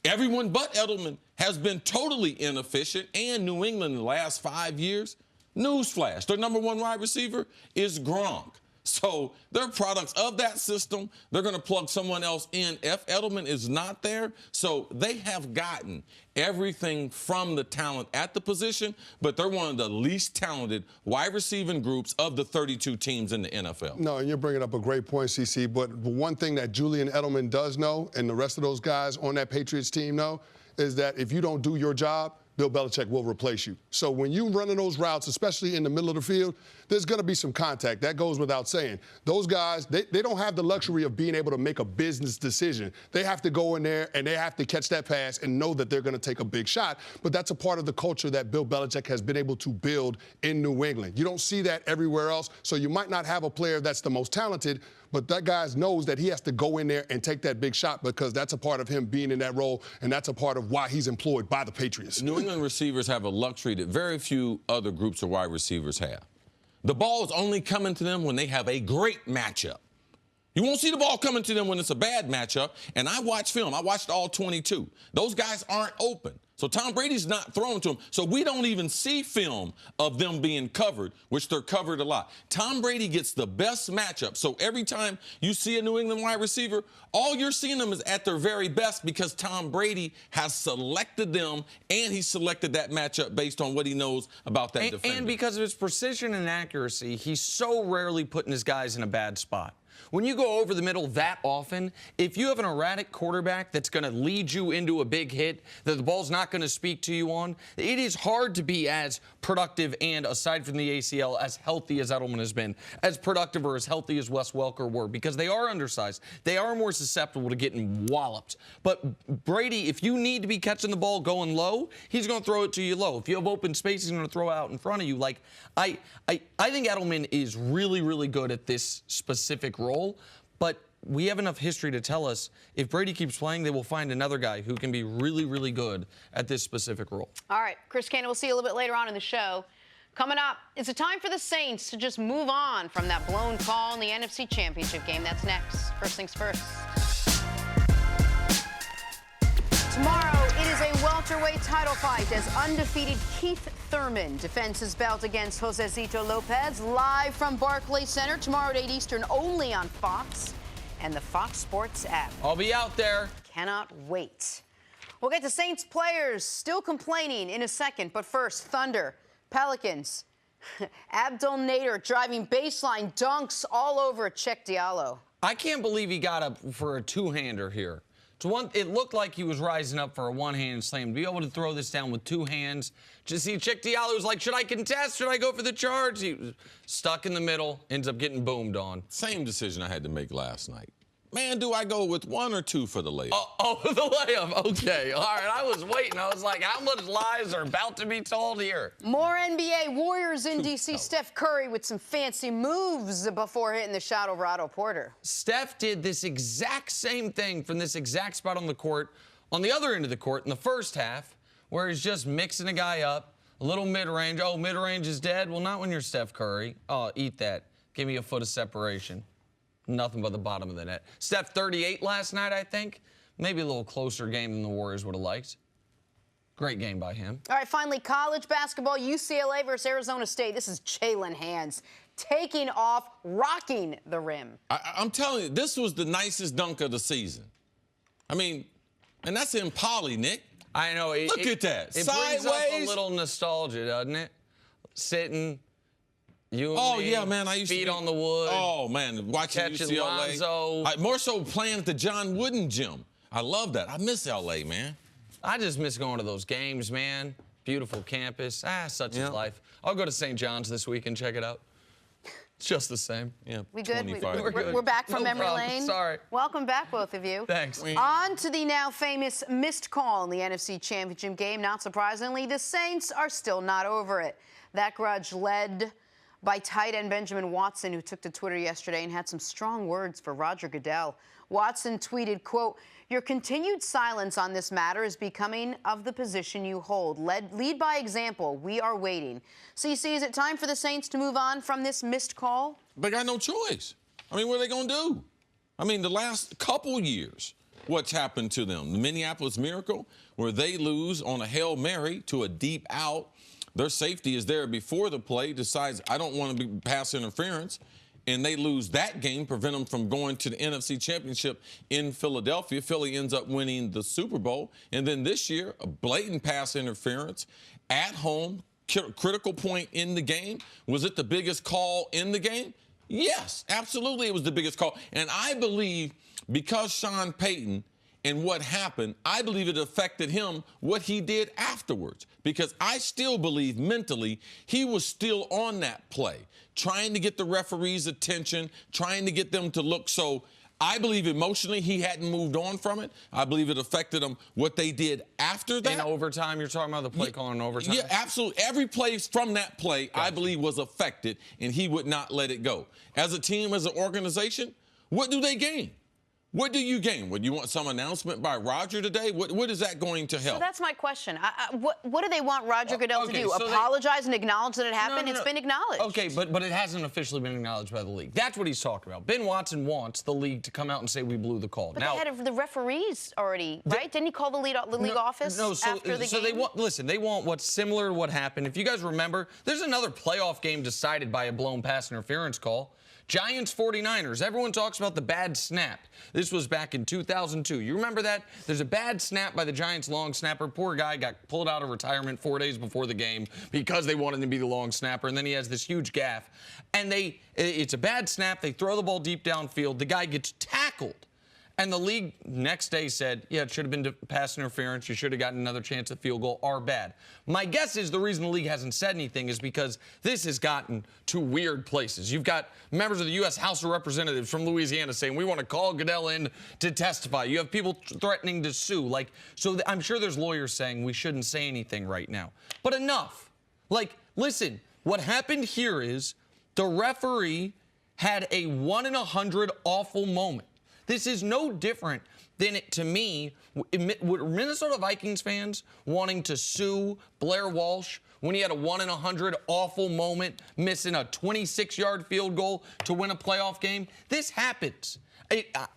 everyone but Edelman has been totally inefficient, and New England in the last 5 years, newsflash, their number 1 wide receiver is Gronk. So they're products of that system. They're going to plug someone else in if Edelman is not there. So they have gotten everything from the talent at the position, but they're one of the least talented wide receiving groups of the 32 teams in the NFL. No, and you're bringing up a great point, CC, but one thing that Julian Edelman does know, and the rest of those guys on that Patriots team know, is that if you don't do your job, Bill Belichick will replace you. So when you running those routes, especially in the middle of the field, there's going to be some contact. That goes without saying. Those guys, they don't have the luxury of being able to make a business decision. They have to go in there and they have to catch that pass and know that they're going to take a big shot. But that's a part of the culture that Bill Belichick has been able to build in New England. You don't see that everywhere else. So you might not have a player that's the most talented, but that guy knows that he has to go in there and take that big shot because that's a part of him being in that role, and that's a part of why he's employed by the Patriots. New England receivers have a luxury that very few other groups of wide receivers have. The ball is only coming to them when they have a great matchup. You won't see the ball coming to them when it's a bad matchup. And I watch film. I watched all 22. Those guys aren't open. So Tom Brady's not throwing to them. So we don't even see film of them being covered, which they're covered a lot. Tom Brady gets the best matchup. So every time you see a New England wide receiver, all you're seeing them is at their very best because Tom Brady has selected them, and he selected that matchup based on what he knows about that defender. And because of his precision and accuracy, he's so rarely putting his guys in a bad spot. When you go over the middle that often, if you have an erratic quarterback that's going to lead you into a big hit that the ball's not going to speak to you on, it is hard to be as productive and, aside from the ACL, as healthy as Edelman has been, as productive or as healthy as Wes Welker were, because they are undersized. They are more susceptible to getting walloped. But Brady, if you need to be catching the ball going low, he's going to throw it to you low. If you have open space, he's going to throw out in front of you. Like, I think Edelman is really, really good at this specific role. But we have enough history to tell us if Brady keeps playing, they will find another guy who can be really, really good at this specific role. All right, Chris Cannon, we'll see you a little bit later on in the show. Coming up, it's a time for the Saints to just move on from that blown call in the NFC Championship game. That's next. First things first. Tomorrow, it is a welterweight title fight as undefeated Keith Thurman defends his belt against Josecito Lopez live from Barclays Center tomorrow at 8 Eastern only on Fox and the Fox Sports app. I'll be out there. Cannot wait. We'll get to Saints players still complaining in a second, but first, Thunder, Pelicans, Abdul Nader driving baseline dunks all over Cheikh Diallo. I can't believe he got up for a two-hander here. It looked like he was rising up for a one-hand slam. To be able to throw this down with two hands. Just see Cheikh Diallo was like, should I contest? Should I go for the charge? He was stuck in the middle, ends up getting boomed on. Same decision I had to make last night. Man, do I go with one or two for the layup? Oh, the layup. Okay. All right. I was waiting. I was like, how much lies are about to be told here? More NBA Warriors in D.C. Steph Curry with some fancy moves before hitting the shot over Otto Porter. Steph did this exact same thing from this exact spot on the court, on the other end of the court in the first half, where he's just mixing a guy up, a little mid-range. Oh, mid-range is dead? Well, not when you're Steph Curry. Oh, eat that. Give me a foot of separation. Nothing but the bottom of the net. Steph 38 last night, I think. Maybe a little closer game than the Warriors would have liked. Great game by him. All right, finally, college basketball, UCLA versus Arizona State. This is Jalen Hands taking off, rocking the rim. I'm telling you, this was the nicest dunk of the season. I mean, and that's in Poly, Nick. I know. Look at that. It Sideways. brings up a little nostalgia, doesn't it? Sitting. You and me, yeah, man. I used feet to on the wood. Oh, man. Watching catching UCLA. Lonzo. More so playing at the John Wooden gym. I love that. I miss L.A., man. I just miss going to those games, man. Beautiful campus. Such is life. I'll go to St. John's this week and check it out. It's just the same. Yeah, We good? 25. We're back from No memory problem. lane. Sorry. Welcome back, both of you. Thanks. On to the now famous missed call in the NFC Championship game. Not surprisingly, the Saints are still not over it. That grudge led by tight end Benjamin Watson, who took to Twitter yesterday and had some strong words for Roger Goodell. Watson tweeted, quote, "Your continued silence on this matter is becoming of the position you hold. Lead by example. We are waiting." CC, is it time for the Saints to move on from this missed call? They got no choice. I mean, what are they going to do? I mean, the last couple years, what's happened to them? The Minneapolis Miracle, where they lose on a Hail Mary to a deep out. Their safety is there before the play, decides, I don't want to be pass interference, and they lose that game, prevent them from going to the NFC Championship in Philadelphia. Philly ends up winning the Super Bowl. And then this year, a blatant pass interference at home, critical point in the game. Was it the biggest call in the game? Yes, absolutely it was the biggest call. And I believe because Sean Payton and what happened, I believe it affected him, what he did afterwards. Because I still believe mentally he was still on that play, trying to get the referee's attention, trying to get them to look. So I believe emotionally he hadn't moved on from it. I believe it affected him what they did after that. In overtime, you're talking about the play call in overtime? Yeah, absolutely. Every play from that play, gotcha, I believe was affected, and he would not let it go. As a team, as an organization, what do they gain? What do you gain? Would you want some announcement by Roger today? What is that going to help? So that's my question. What do they want Roger Goodell to do? Apologize and acknowledge that it happened? No. It's been acknowledged. Okay, but it hasn't officially been acknowledged by the league. That's what he's talking about. Ben Watson wants the league to come out and say we blew the call. But now, they had the referees already, right? Didn't he call the league office after the game? They want what's similar to what happened. If you guys remember, there's another playoff game decided by a blown pass interference call. Giants 49ers. Everyone talks about the bad snap. This was back in 2002. You remember that? There's a bad snap by the Giants long snapper. Poor guy got pulled out of retirement 4 days before the game because they wanted him to be the long snapper, and then he has this huge gaffe. And it's a bad snap. They throw the ball deep downfield. The guy gets tackled. And the league next day said, yeah, it should have been pass interference. You should have gotten another chance at field goal. Our bad. My guess is the reason the league hasn't said anything is because this has gotten to weird places. You've got members of the U.S. House of Representatives from Louisiana saying, we want to call Goodell in to testify. You have people threatening to sue. So I'm sure there's lawyers saying we shouldn't say anything right now. But enough. Listen, what happened here is the referee had a 1 in 100 awful moment. This is no different than, to me, Minnesota Vikings fans wanting to sue Blair Walsh when he had a 1 in 100 awful moment, missing a 26-yard field goal to win a playoff game. This happens.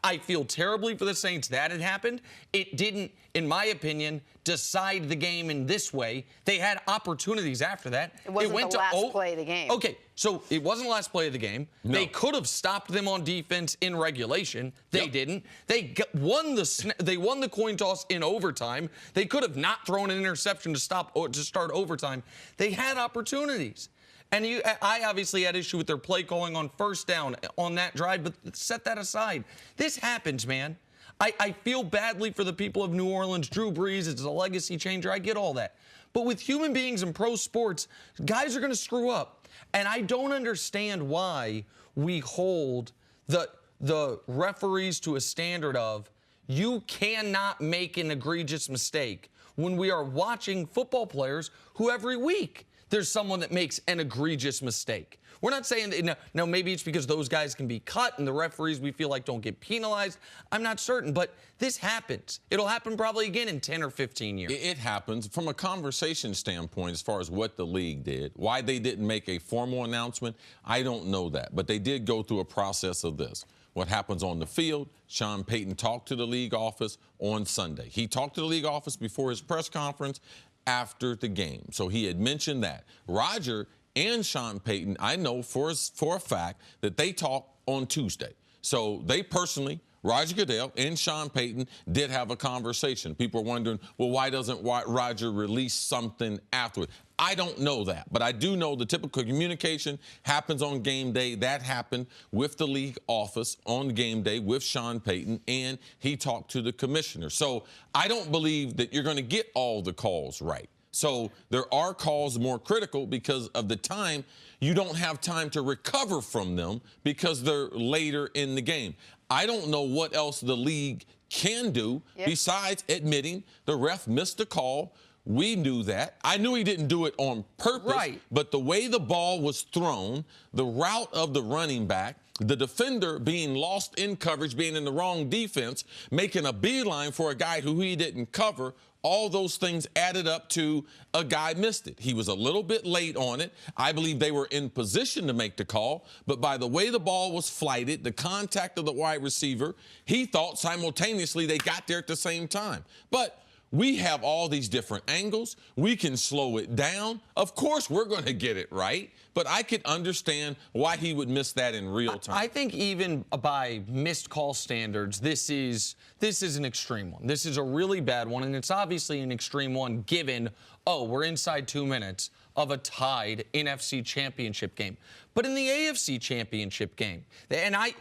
I feel terribly for the Saints that it happened. It didn't, in my opinion, decide the game in this way. They had opportunities after that. It wasn't the last play of the game. Okay, so it wasn't the last play of the game. No. They could have stopped them on defense in regulation. They didn't. They won the coin toss in overtime. They could have not thrown an interception to start overtime. They had opportunities. And I obviously had issue with their play calling on first down on that drive, but set that aside. This happens, man. I feel badly for the people of New Orleans. Drew Brees is a legacy changer. I get all that. But with human beings in pro sports, guys are going to screw up. And I don't understand why we hold the referees to a standard of you cannot make an egregious mistake when we are watching football players who every week there's someone that makes an egregious mistake. We're not saying that, no, maybe it's because those guys can be cut and the referees we feel like don't get penalized. I'm not certain, but this happens. It'll happen probably again in 10 or 15 years. It happens. From a conversation standpoint, as far as what the league did, why they didn't make a formal announcement, I don't know that. But they did go through a process of this. What happens on the field, Sean Payton talked to the league office on Sunday. He talked to the league office before his press conference after the game. So he had mentioned that. Roger and Sean Payton, I know for a fact that they talked on Tuesday. So they personally, Roger Goodell and Sean Payton, did have a conversation. People are wondering, well, why doesn't Roger release something afterward? I don't know that, but I do know the typical communication happens on game day. That happened with the league office on game day with Sean Payton, and he talked to the commissioner. So I don't believe that you're going to get all the calls right. So there are calls more critical because of the time. You don't have time to recover from them because they're later in the game. I don't know what else the league can do besides admitting the ref missed a call. We knew that. I knew he didn't do it on purpose. Right. But the way the ball was thrown, the route of the running back, the defender being lost in coverage, being in the wrong defense, making a beeline for a guy who he didn't cover, all those things added up to a guy missed it. He was a little bit late on it. I believe they were in position to make the call, but by the way the ball was flighted, the contact of the wide receiver, he thought simultaneously they got there at the same time. But we have all these different angles. We can slow it down. Of course, we're going to get it right. But I could understand why he would miss that in real time. I think even by missed call standards, this is an extreme one. This is a really bad one, and it's obviously an extreme one given, we're inside 2 minutes of a tied NFC Championship game. But in the AFC Championship game, and I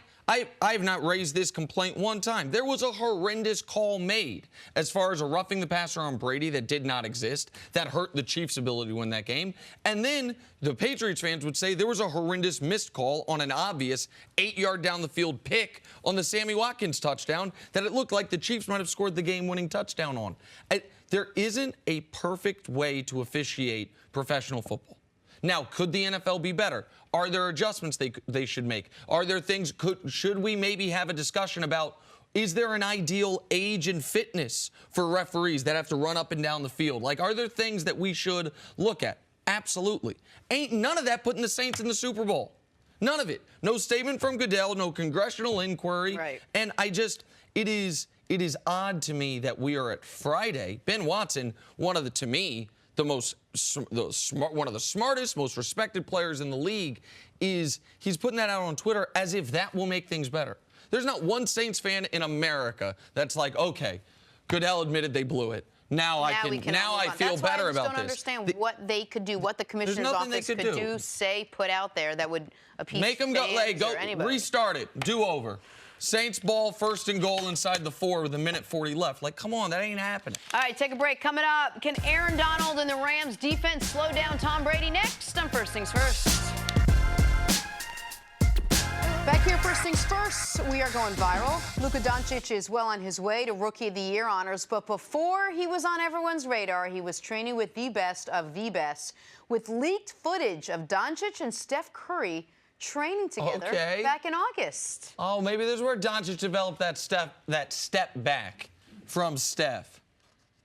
have not raised this complaint one time. There was a horrendous call made as far as a roughing the passer on Brady that did not exist, that hurt the Chiefs' ability to win that game. And then the Patriots fans would say there was a horrendous missed call on an obvious 8-yard down the field pick on the Sammy Watkins touchdown that it looked like the Chiefs might have scored the game-winning touchdown on. There isn't a perfect way to officiate professional football. Now, could the NFL be better? Are there adjustments they should make? Are there things, should we maybe have a discussion about, is there an ideal age and fitness for referees that have to run up and down the field? Like, are there things that we should look at? Absolutely. Ain't none of that putting the Saints in the Super Bowl. None of it. No statement from Goodell, no congressional inquiry. Right. And it is odd to me that we are at Friday. Ben Watson, one of the smartest, most respected players in the league, he's putting that out on Twitter as if that will make things better. There's not one Saints fan in America that's like, okay, Goodell admitted they blew it. Now I feel better about this. I don't understand what they could do, what the commissioner's office could do, say, put out there that would appease Make them go restart it, do over. Saints ball, 1st and goal inside the 4 with 1:40 left. Like, come on, that ain't happening. All right, take a break. Coming up, can Aaron Donald and the Rams defense slow down Tom Brady? Next on First Things First. Back here, First Things First, we are going viral. Luka Doncic is well on his way to Rookie of the Year honors, but before he was on everyone's radar, he was training with the best of the best, with leaked footage of Doncic and Steph Curry training together back in August. Oh, maybe there's where Doncic developed that step back from Steph.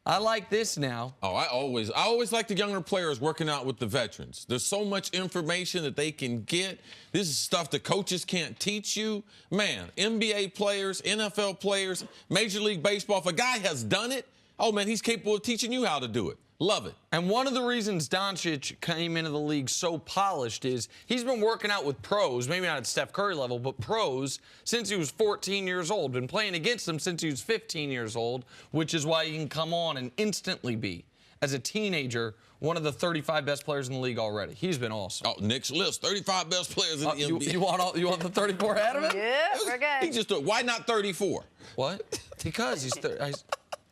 I like this now. Oh, I always like the younger players working out with the veterans. There's so much information that they can get. This is stuff the coaches can't teach you. Man, NBA players, NFL players, Major League Baseball, if a guy has done it, oh, man, he's capable of teaching you how to do it. Love it. And one of the reasons Doncic came into the league so polished is he's been working out with pros, maybe not at Steph Curry level, but pros since he was 14 years old. Been playing against them since he was 15 years old, which is why he can come on and instantly be, as a teenager, one of the 35 best players in the league already. He's been awesome. Oh, Nick's list, 35 best players in the NBA. You want the 34 out of it? Yeah, we're good. He just why not 34? What? Because he's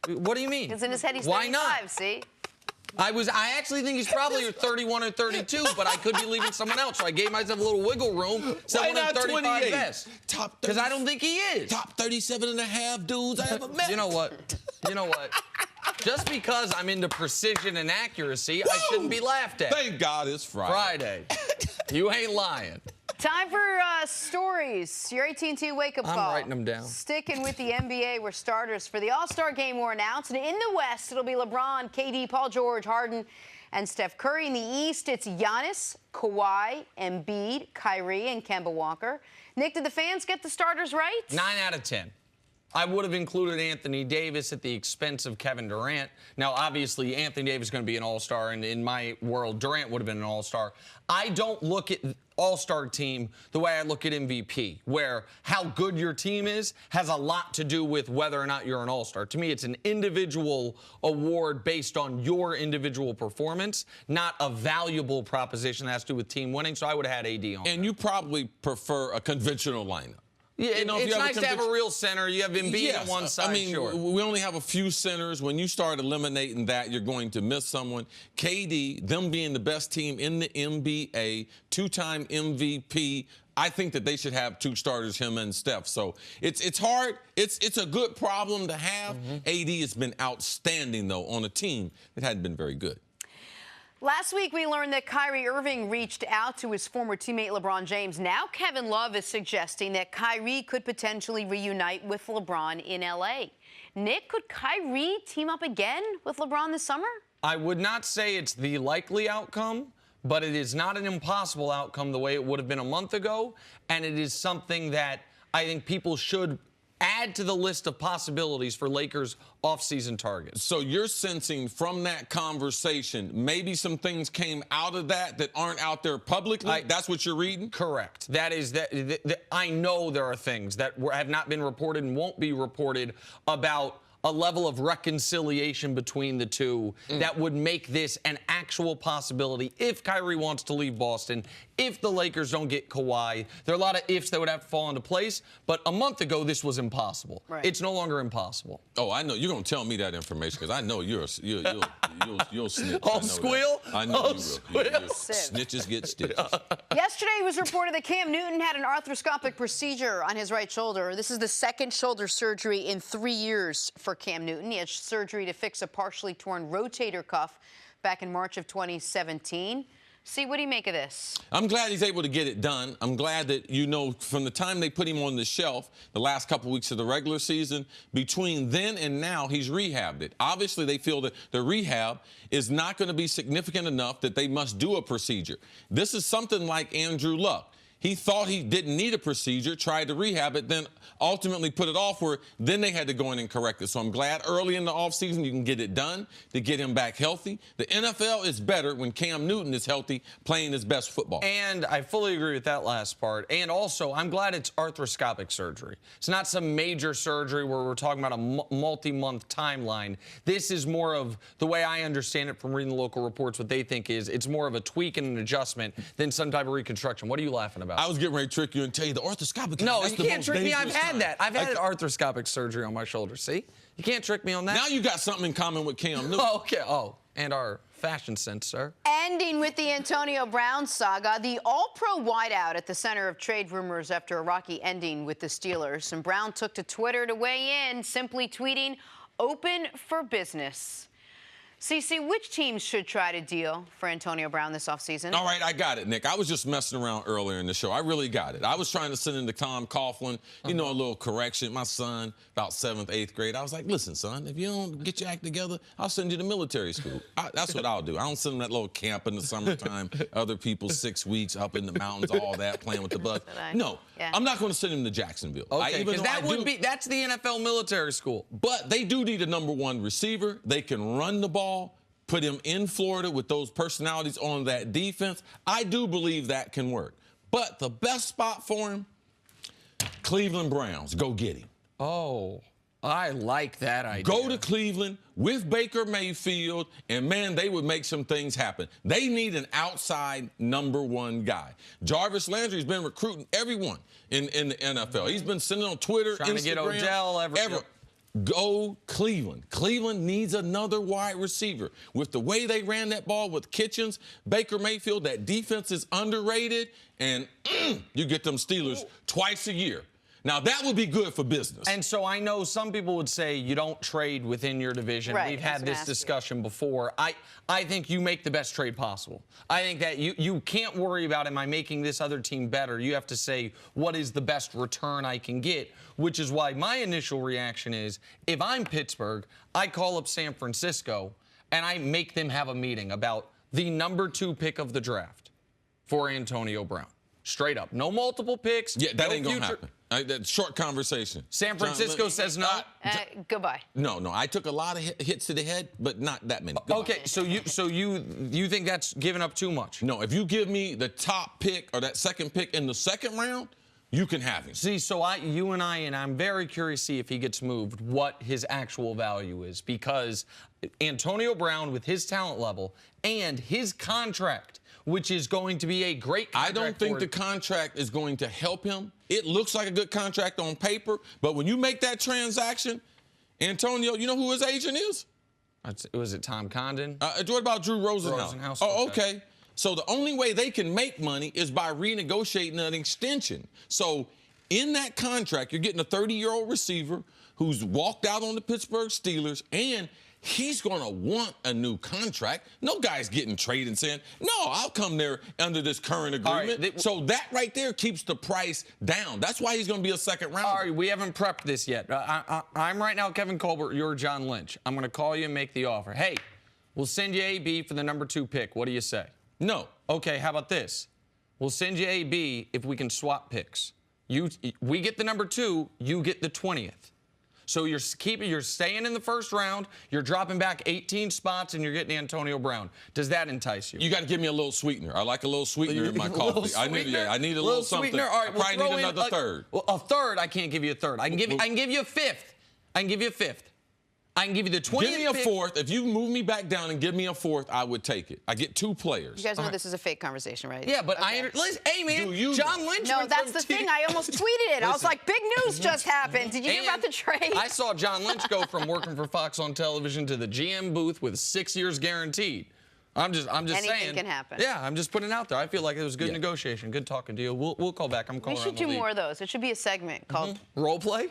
what do you mean? Because in his head he's 35, why not? See? I actually think he's probably 31 or 32, but I could be leaving someone else. So I gave myself a little wiggle room. Why not 35 28? best. Top 30, because I don't think he is. Top 37 and a half dudes I ever met. You know what? Just because I'm into precision and accuracy, I shouldn't be laughed at. Thank God it's Friday. You ain't lying. Time for stories. Your AT&T wake-up call. I'm writing them down. Sticking with the NBA, where starters for the All-Star game were announced. And in the West, it'll be LeBron, KD, Paul George, Harden, and Steph Curry. In the East, it's Giannis, Kawhi, Embiid, Kyrie, and Kemba Walker. Nick, did the fans get the starters right? 9 out of 10. I would have included Anthony Davis at the expense of Kevin Durant. Now, obviously, Anthony Davis is going to be an all-star, and in my world, Durant would have been an all-star. I don't look at all-star team the way I look at MVP, where how good your team is has a lot to do with whether or not you're an all-star. To me, it's an individual award based on your individual performance, not a valuable proposition that has to do with team winning, so I would have had AD on. And you probably prefer a conventional lineup. Yeah, it's nice to have a real center. You have Embiid on one side. I mean, sure. We only have a few centers. When you start eliminating that, you're going to miss someone. KD, them being the best team in the NBA, 2-time MVP, I think that they should have 2 starters, him and Steph. So it's hard. It's a good problem to have. AD has been outstanding, though, on a team that hadn't been very good. Last week, we learned that Kyrie Irving reached out to his former teammate LeBron James. Now Kevin Love is suggesting that Kyrie could potentially reunite with LeBron in L.A. Nick, could Kyrie team up again with LeBron this summer? I would not say it's the likely outcome, but it is not an impossible outcome the way it would have been a month ago, and it is something that I think people should add to the list of possibilities for Lakers offseason targets. So you're sensing from that conversation, maybe some things came out of that aren't out there publicly? That's what you're reading? Correct. That is that. I know there are things that have not been reported and won't be reported about a level of reconciliation between the two that would make this an actual possibility if Kyrie wants to leave Boston, if the Lakers don't get Kawhi. There are a lot of ifs that would have to fall into place, but a month ago this was impossible. Right. It's no longer impossible. Oh, I know. You're going to tell me that information because I know you'll snitch. Oh, squeal? I know you will. Sieve. Snitches get stitches. Yesterday, it was reported that Cam Newton had an arthroscopic procedure on his right shoulder. This is the second shoulder surgery in 3 years for Cam Newton. He had surgery to fix a partially torn rotator cuff back in March of 2017. See, what do you make of this? I'm glad he's able to get it done. I'm glad that, from the time they put him on the shelf, the last couple weeks of the regular season, between then and now, he's rehabbed it. Obviously, they feel that the rehab is not going to be significant enough that they must do a procedure. This is something like Andrew Luck. He thought he didn't need a procedure, tried to rehab it, then ultimately put it off where then they had to go in and correct it. So I'm glad early in the offseason you can get it done to get him back healthy. The NFL is better when Cam Newton is healthy, playing his best football. And I fully agree with that last part. And also, I'm glad it's arthroscopic surgery. It's not some major surgery where we're talking about a multi-month timeline. This is more of, the way I understand it from reading the local reports, what they think is it's more of a tweak and an adjustment than some type of reconstruction. What are you laughing about? I was getting ready to trick you and tell you the arthroscopic. No, that's you the can't most trick me. I've dangerous had time. that. I've had arthroscopic surgery on my shoulder. See? You can't trick me on that. Now you got something in common with Cam Newton. Oh, okay. Oh, and our fashion sense, sir. Ending with the Antonio Brown saga, the all-pro wideout at the center of trade rumors after a rocky ending with the Steelers. And Brown took to Twitter to weigh in, simply tweeting, "Open for business." CC, which teams should try to deal for Antonio Brown this offseason? All right, I got it, Nick. I was just messing around earlier in the show. I really got it. I was trying to send in to Tom Coughlin, a little correction. My son, about 7th, 8th grade, I was like, listen, son, if you don't get your act together, I'll send you to military school. That's what I'll do. I don't send them that little camp in the summertime, other people 6 weeks up in the mountains, all that, playing with the bus. No, I'm not going to send him to Jacksonville. Okay, because that's the NFL military school. But they do need a #1 receiver. They can run the ball. Put him in Florida with those personalities on that defense. I do believe that can work. But the best spot for him, Cleveland Browns. Go get him. Oh, I like that idea. Go to Cleveland with Baker Mayfield, and, man, they would make some things happen. They need an outside #1 guy. Jarvis Landry's been recruiting everyone in the NFL. He's been sending on Twitter, trying Instagram. to get Odell, everything. Go Cleveland. Cleveland needs another wide receiver. With the way they ran that ball with Kitchens, Baker Mayfield, that defense is underrated, and you get them Steelers twice a year. Now, that would be good for business. And so I know some people would say you don't trade within your division. Right, We've had this discussion before. I think you make the best trade possible. I think that you can't worry about, am I making this other team better? You have to say, what is the best return I can get? Which is why my initial reaction is, if I'm Pittsburgh, I call up San Francisco and I make them have a meeting about the #2 pick of the draft for Antonio Brown. Straight up. No multiple picks. Yeah, that ain't going to happen. That short conversation. San Francisco says no? Goodbye. No. I took a lot of hits to the head, but not that many. Goodbye. Okay, so you think that's giving up too much? No, if you give me the top pick or that second pick in the second round, you can have him. See, so I'm very curious to see if he gets moved, what his actual value is, because Antonio Brown, with his talent level and his contract, which is going to be a great contract. I don't think the contract is going to help him. It looks like a good contract on paper, but when you make that transaction, Antonio, you know who his agent is? Was it Tom Condon? What about Drew Rosenhaus? Oh, okay. So the only way they can make money is by renegotiating an extension. So in that contract, you're getting a 30-year-old receiver who's walked out on the Pittsburgh Steelers, and he's going to want a new contract. No guy's getting traded and saying, no, I'll come there under this current agreement. Right, so that right there keeps the price down. That's why he's going to be a second rounder. All right, we haven't prepped this yet. I'm right now Kevin Colbert. You're John Lynch. I'm going to call you and make the offer. Hey, we'll send you AB for the #2 pick. What do you say? No. Okay, how about this? We'll send you AB if we can swap picks. We get the number 2, you get the 20th. So you're staying in the first round, you're dropping back 18 spots, and you're getting Antonio Brown. Does that entice you? You got to give me a little sweetener. I like a little sweetener in my coffee. I need a little something. Sweetener? All right, I probably need another third. Well, a third, I can't give you a third. I can give you a fifth. I can give you a fifth. I can give you the 20th. Give me a fourth. If you move me back down and give me a fourth, I would take it. I get 2 players. You guys know this is a fake conversation, right? Yeah, but okay. hey, man, John Lynch. No, that's the thing. I almost tweeted it. I was like, big news just happened. Did you hear about the trade? I saw John Lynch go from working for Fox on television to the GM booth with 6 years guaranteed. I'm just saying. Anything can happen. Yeah, I'm just putting it out there. I feel like it was good negotiation, good talking to you. We'll call back. I'm calling. We should do more of those. It should be a segment called Role Play.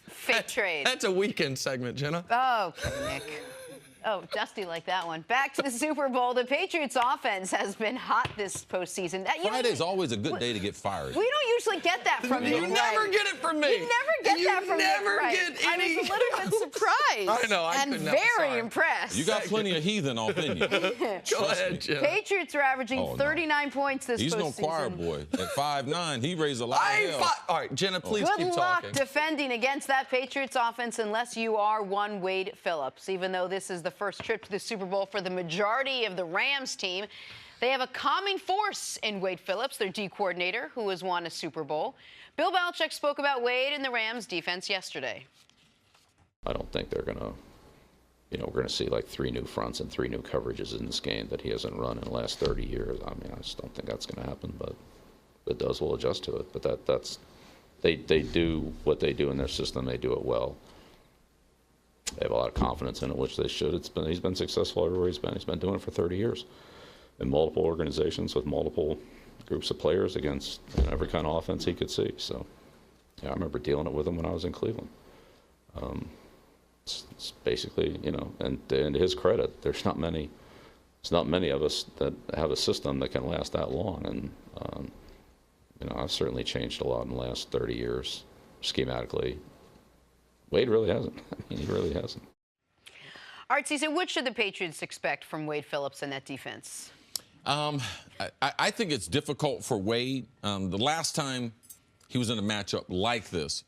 Fake Trade. That's a weekend segment, Jenna. Oh, Nick. Oh, Dusty like that one. Back to the Super Bowl. The Patriots' offense has been hot this postseason. Friday's always a good day to get fired. We don't usually get that from you. You never get it from me. You never get that from me. You never get any. I was a little bit surprised. I know. And very impressed. You got plenty of heathen off in you. Go ahead, Jenna. Patriots are averaging 39 points this postseason. He's no choir boy. At 5'9", he raised a lot of hell. All right, Jenna, please keep Good talking. luck defending against that Patriots offense unless you are one Wade Phillips. Even though this is the first trip to the Super Bowl for the majority of the Rams team, they have a common force in Wade Phillips, their D coordinator, who has won a Super Bowl. Bill Belichick spoke about Wade and the Rams defense yesterday. I don't think they're going to, we're going to see like 3 new fronts and 3 new coverages in this game that he hasn't run in the last 30 years. I mean, I just don't think that's going to happen, but if it does, we'll adjust to it. But they do what they do in their system. They do it well. They have a lot of confidence in it, which they should. He's been successful everywhere he's been. He's been doing it for 30 years in multiple organizations with multiple groups of players against every kind of offense he could see. So, yeah, I remember dealing it with him when I was in Cleveland. It's basically, and to his credit, there's not many of us that have a system that can last that long. And, I've certainly changed a lot in the last 30 years schematically. Wade really hasn't. I mean, he really hasn't. All right, Cecil, what should the Patriots expect from Wade Phillips and that defense? I think it's difficult for Wade. The last time he was in a matchup like this,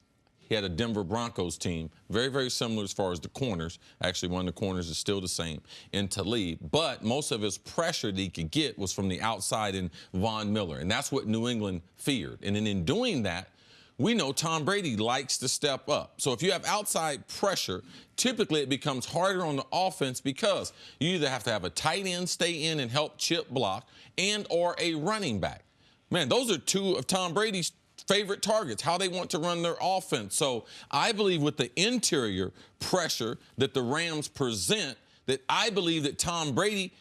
he had a Denver Broncos team, very, very similar as far as the corners. Actually, one of the corners is still the same in Talib. But most of his pressure that he could get was from the outside in Von Miller. And that's what New England feared. And then in doing that, we know Tom Brady likes to step up. So if you have outside pressure, typically it becomes harder on the offense because you either have to have a tight end stay in and help chip block or a running back. Man, those are 2 of Tom Brady's favorite targets, how they want to run their offense. So I believe with the interior pressure that the Rams present, that I believe that Tom Brady,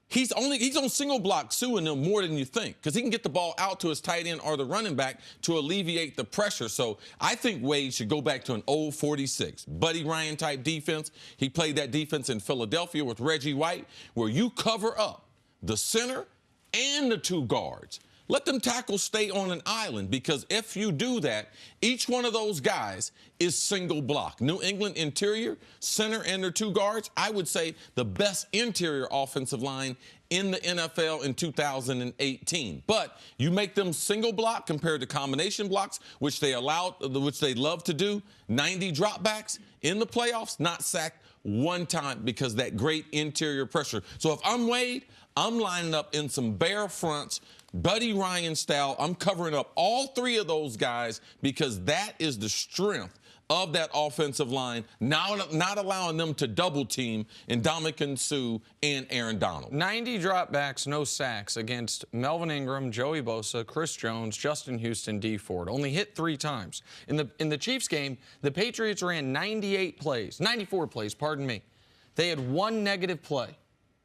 he's on single block suing them more than you think because he can get the ball out to his tight end or the running back to alleviate the pressure. So I think Wade should go back to an old 46, Buddy Ryan type defense. He played that defense in Philadelphia with Reggie White where you cover up the center and the 2 guards. Let them tackles stay on an island because if you do that, each one of those guys is single block. New England interior, center, and their 2 guards, I would say the best interior offensive line in the NFL in 2018. But you make them single block compared to combination blocks, which they love to do, 90 dropbacks in the playoffs, not sacked 1 time because that great interior pressure. So if I'm Wade, I'm lining up in some bare fronts, Buddy Ryan style. I'm covering up all 3 of those guys because that is the strength of that offensive line, not allowing them to double team Ndamukong Suh and Aaron Donald. 90 dropbacks, no sacks against Melvin Ingram, Joey Bosa, Chris Jones, Justin Houston, D Ford. Only hit 3 times. In the Chiefs game, the Patriots ran 94 plays, pardon me. They had 1 negative play.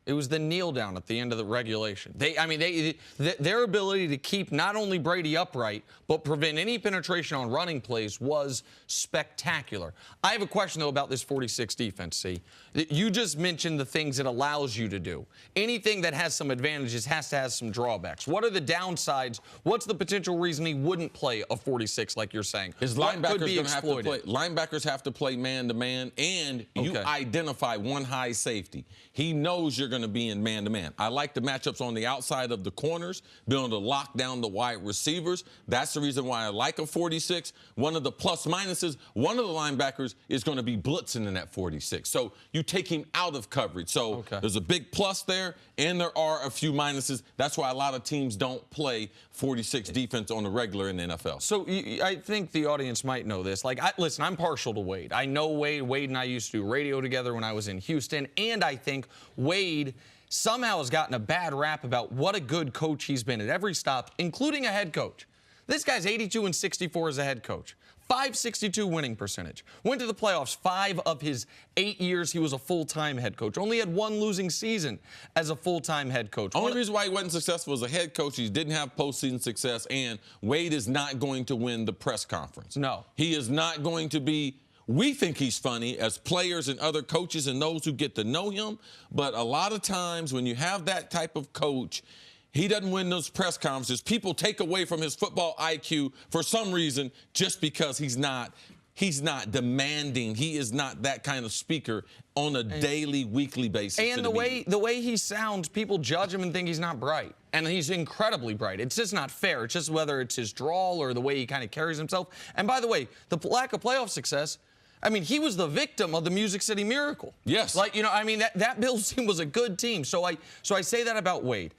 It was the kneel down at the end of the regulation. Their ability to keep not only Brady upright, but prevent any penetration on running plays was spectacular. I have a question, though, about this 46 defense, see. You just mentioned the things it allows you to do. Anything that has some advantages has to have some drawbacks. What are the downsides? What's the potential reason he wouldn't play a 46 like you're saying? His linebackers going to have to play. Linebackers have to play man-to-man, and you identify one high safety. He knows you're going to be in man-to-man. I like the matchups on the outside of the corners, being able to lock down the wide receivers. That's the reason why I like a 46. One of the plus-minuses, one of the linebackers is going to be blitzing in that 46. So you take him out of coverage. So there's a big plus there, and there are a few minuses. That's why a lot of teams don't play 46 defense on the regular in the NFL. So I think the audience might know this. Like, listen, I'm partial to Wade. I know Wade. Wade and I used to do radio together when I was in Houston, and I think Wade somehow has gotten a bad rap about what a good coach he's been at every stop, including a head coach. This guy's 82-64 as a head coach. .562 winning percentage. Went to the playoffs 5 of his 8 years he was a full-time head coach. Only had 1 losing season as a full-time head coach. Only reason why he wasn't successful as a head coach, he didn't have postseason success, and Wade is not going to win the press conference. No. He is not going to be. We think he's funny as players and other coaches and those who get to know him, but a lot of times when you have that type of coach, he doesn't win those press conferences. People take away from his football IQ for some reason just because he's not demanding. He is not that kind of speaker on a daily, weekly basis. And the way he sounds, people judge him and think he's not bright. And he's incredibly bright. It's just not fair. It's just whether it's his drawl or the way he kind of carries himself. And by the way, the lack of playoff success, I mean, he was the victim of the Music City Miracle. Yes. Like, you know, I mean, that Bills team was a good team. So I say that about Wade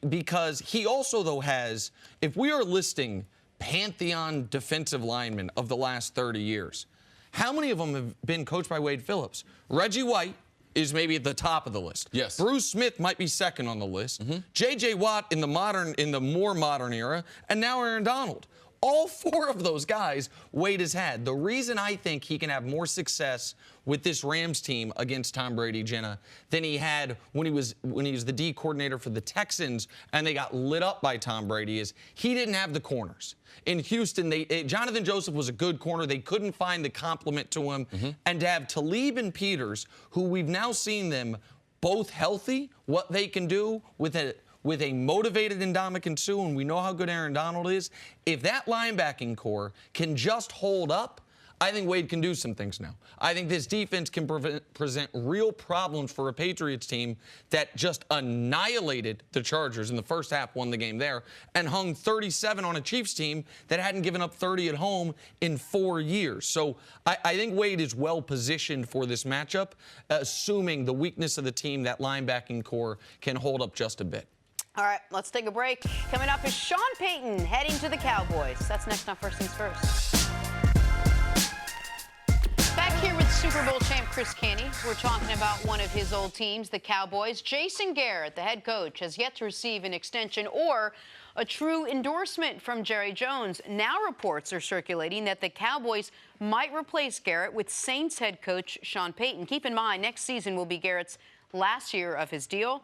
because he also, though, has, if we are listing pantheon defensive linemen of the last 30 years, how many of them have been coached by Wade Phillips? Reggie White is maybe at the top of the list. Yes. Bruce Smith might be second on the list. J.J. Watt in the more modern era, and now Aaron Donald. All 4 of those guys Wade has had. The reason I think he can have more success with this Rams team against Tom Brady, Jenna, than he had when he was the D coordinator for the Texans and they got lit up by Tom Brady is he didn't have the corners. In Houston, Jonathan Joseph was a good corner. They couldn't find the complement to him. And to have Talib and Peters, who we've now seen them both healthy, what they can do with a motivated Ndamukong Suh, and we know how good Aaron Donald is, if that linebacking core can just hold up, I think Wade can do some things now. I think this defense can present real problems for a Patriots team that just annihilated the Chargers in the first half, won the game there, and hung 37 on a Chiefs team that hadn't given up 30 at home in 4 years. So I think Wade is well positioned for this matchup, assuming the weakness of the team, that linebacking core, can hold up just a bit. All right, let's take a break. Coming up is Sean Payton heading to the Cowboys. That's next on First Things First. Back here with Super Bowl champ Cris. We're talking about one of his old teams, the Cowboys. Jason Garrett, the head coach, has yet to receive an extension or a true endorsement from Jerry Jones. Now reports are circulating that the Cowboys might replace Garrett with Saints head coach Sean Payton. Keep in mind, next season will be Garrett's last year of his deal.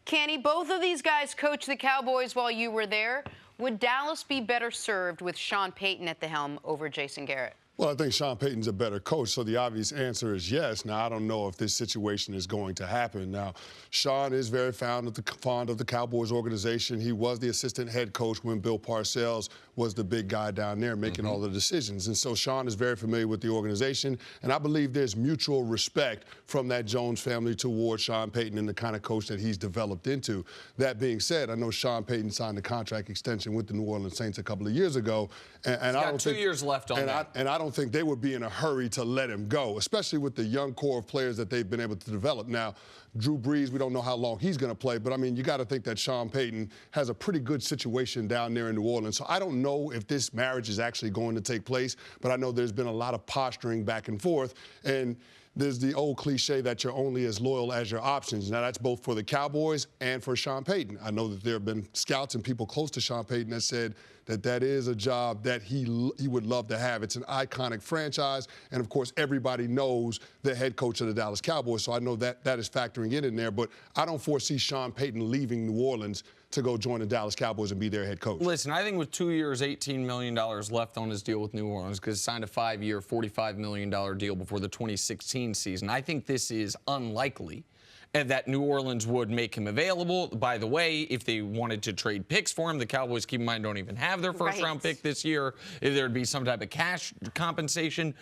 Canny, both of these guys coached the Cowboys while you were there. Would Dallas be better served with Sean Payton at the helm over Jason Garrett? Well, I think Sean Payton's a better coach, so the obvious answer is yes. Now, I don't know if this situation is going to happen. Now, Sean is very fond of the Cowboys organization. He was the assistant head coach when Bill Parcells was the big guy down there making all the decisions. And so Sean is very familiar with the organization, and I believe there's mutual respect from that Jones family towards Sean Payton and the kind of coach that he's developed into. That being said, I know Sean Payton signed a contract extension with the New Orleans Saints a couple of years ago. And I don't think 2 years left on that. And I don't think they would be in a hurry to let him go, especially with the young core of players that they've been able to develop. Now, Drew Brees, we don't know how long he's going to play, but, I mean, you got to think that Sean Payton has a pretty good situation down there in New Orleans. So I don't know if this marriage is actually going to take place, but I know there's been a lot of posturing back and forth. And there's the old cliche that you're only as loyal as your options. Now, that's both for the Cowboys and for Sean Payton. I know that there have been scouts and people close to Sean Payton that said that is a job that he would love to have. It's an iconic franchise, and, of course, everybody knows the head coach of the Dallas Cowboys, so I know that is factoring in there. But I don't foresee Sean Payton leaving New Orleans to go join the Dallas Cowboys and be their head coach. Listen, I think with 2 years, $18 million left on his deal with New Orleans, because he signed a 5-year, $45 million deal before the 2016 season, I think this is unlikely that New Orleans would make him available. By the way, if they wanted to trade picks for him, the Cowboys, keep in mind, don't even have their first-round pick this year. If there'd be some type of cash compensation.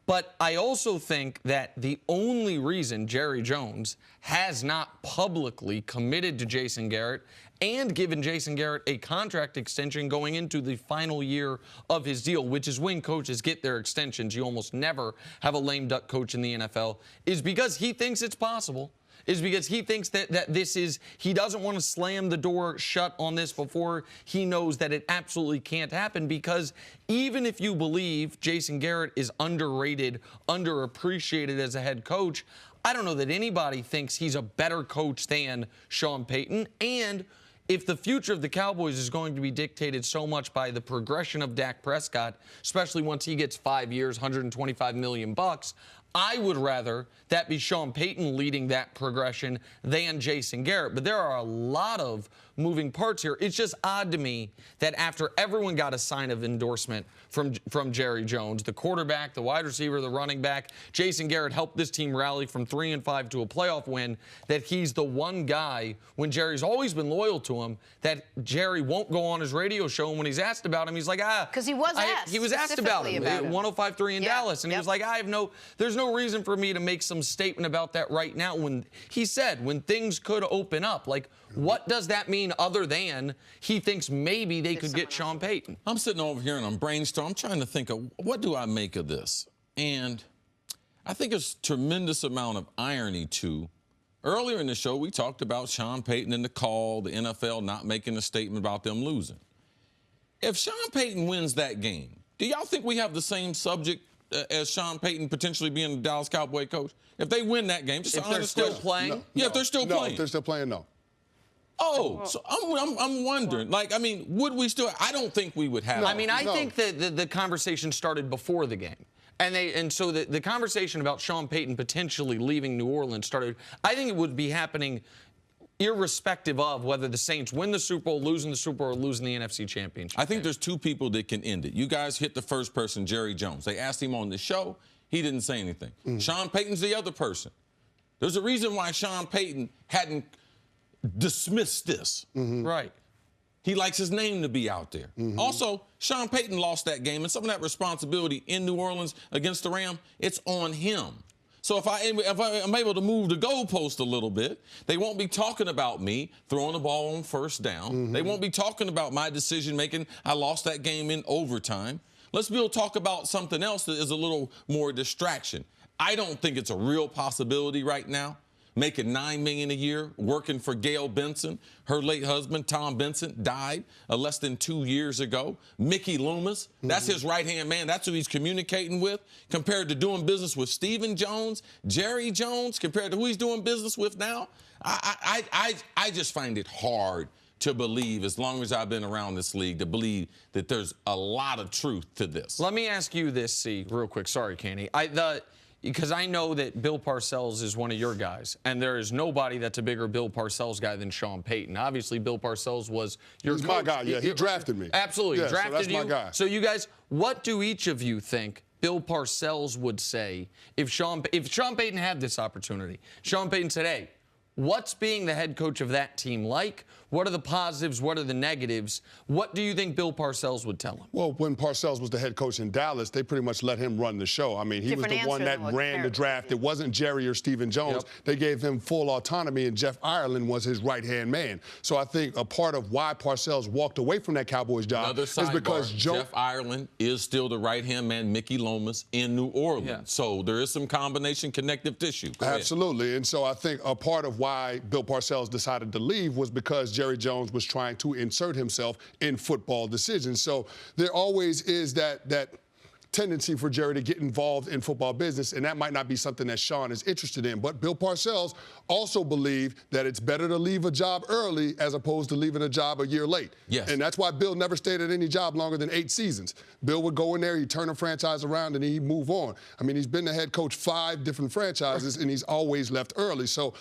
But I also think that the only reason Jerry Jones has not publicly committed to Jason Garrett and given Jason Garrett a contract extension going into the final year of his deal, which is when coaches get their extensions. You almost never have a lame duck coach in the NFL, is because he thinks it's possible. Is because he thinks that this is, he doesn't want to slam the door shut on this before he knows that it absolutely can't happen, because even if you believe Jason Garrett is underrated, underappreciated as a head coach, I don't know that anybody thinks he's a better coach than Sean Payton. And if the future of the Cowboys is going to be dictated so much by the progression of Dak Prescott, especially once he gets 5 years, $125 million, I would rather that be Sean Payton leading that progression than Jason Garrett. But there are a lot of moving parts here. It's just odd to me that after everyone got a sign of endorsement from Jerry Jones, the quarterback, the wide receiver, the running back, Jason Garrett helped this team rally from 3-5 to a playoff win, that he's the one guy, when Jerry's always been loyal to him, that Jerry won't go on his radio show, and when he's asked about him, he's like, because he was asked. He was asked about him at 105.3 in Dallas, and he was like, there's no reason for me to make some statement about that right now. When he said, when things could open up, like, what does that mean other than he thinks maybe they could get Sean Payton? I'm sitting over here and I'm brainstorming. I'm trying to think of what do I make of this? And I think there's a tremendous amount of irony to. Earlier in the show, we talked about Sean Payton and the call, the NFL not making a statement about them losing. If Sean Payton wins that game, do y'all think we have the same subject as Sean Payton potentially being the Dallas Cowboy coach? If they win that game, just if they're still playing? If they're still playing. If they're still playing, no. Oh, so I'm wondering. Like, I mean, would we still? I don't think we would have. I mean, I think that the conversation started before the game. And so the conversation about Sean Payton potentially leaving New Orleans started. I think it would be happening irrespective of whether the Saints win the Super Bowl, losing the Super Bowl, or losing the NFC Championship. I think there's two people that can end it. You guys hit the first person, Jerry Jones. They asked him on the show. He didn't say anything. Sean Payton's the other person. There's a reason why Sean Payton hadn't dismissed this. Right. He likes his name to be out there. Also, Sean Payton lost that game, and some of that responsibility in New Orleans against the Rams, it's on him. So if I'm able to move the goalpost a little bit, they won't be talking about me throwing the ball on first down. They won't be talking about my decision-making. I lost that game in overtime. Let's be able to talk about something else that is a little more distraction. I don't think it's a real possibility right now. Making $9 million a year, working for Gail Benson. Her late husband, Tom Benson, died less than 2 years ago. Mickey Loomis, that's his right-hand man. That's who he's communicating with. Compared to doing business with Stephen Jones, Jerry Jones, compared to who he's doing business with now, I just find it hard to believe, as long as I've been around this league, to believe that there's a lot of truth to this. Let me ask you this, C, real quick. Sorry, Kenny. Because I know that Bill Parcells is one of your guys, and there is nobody that's a bigger Bill Parcells guy than Sean Payton. Obviously, Bill Parcells was your coach. He's my guy, yeah. He drafted me. Absolutely. Yeah, drafted so that's you. my guy. So you guys, what do each of you think Bill Parcells would say if Sean Payton had this opportunity? Sean Payton said, hey, what's being the head coach of that team like? What are the positives? What are the negatives? What do you think Bill Parcells would tell him? Well, when Parcells was the head coach in Dallas, they pretty much let him run the show. I mean, he was the one that ran the draft. It wasn't Jerry or Stephen Jones. They gave him full autonomy, and Jeff Ireland was his right-hand man. So I think a part of why Parcells walked away from that Cowboys job is because Jeff Ireland is still the right-hand man, Mickey Loomis, in New Orleans. Yeah. So there is some combination connective tissue. Absolutely. And so I think a part of why Bill Parcells decided to leave was because Jerry Jones was trying to insert himself in football decisions. So there always is that tendency for Jerry to get involved in football business, and that might not be something that Sean is interested in. But Bill Parcells also believed that it's better to leave a job early as opposed to leaving a job a year late. Yes. And that's why Bill never stayed at any job longer than 8 seasons. Bill would go in there, he'd turn a franchise around, and he'd move on. I mean, he's been the head coach 5 different franchises, and he's always left early. So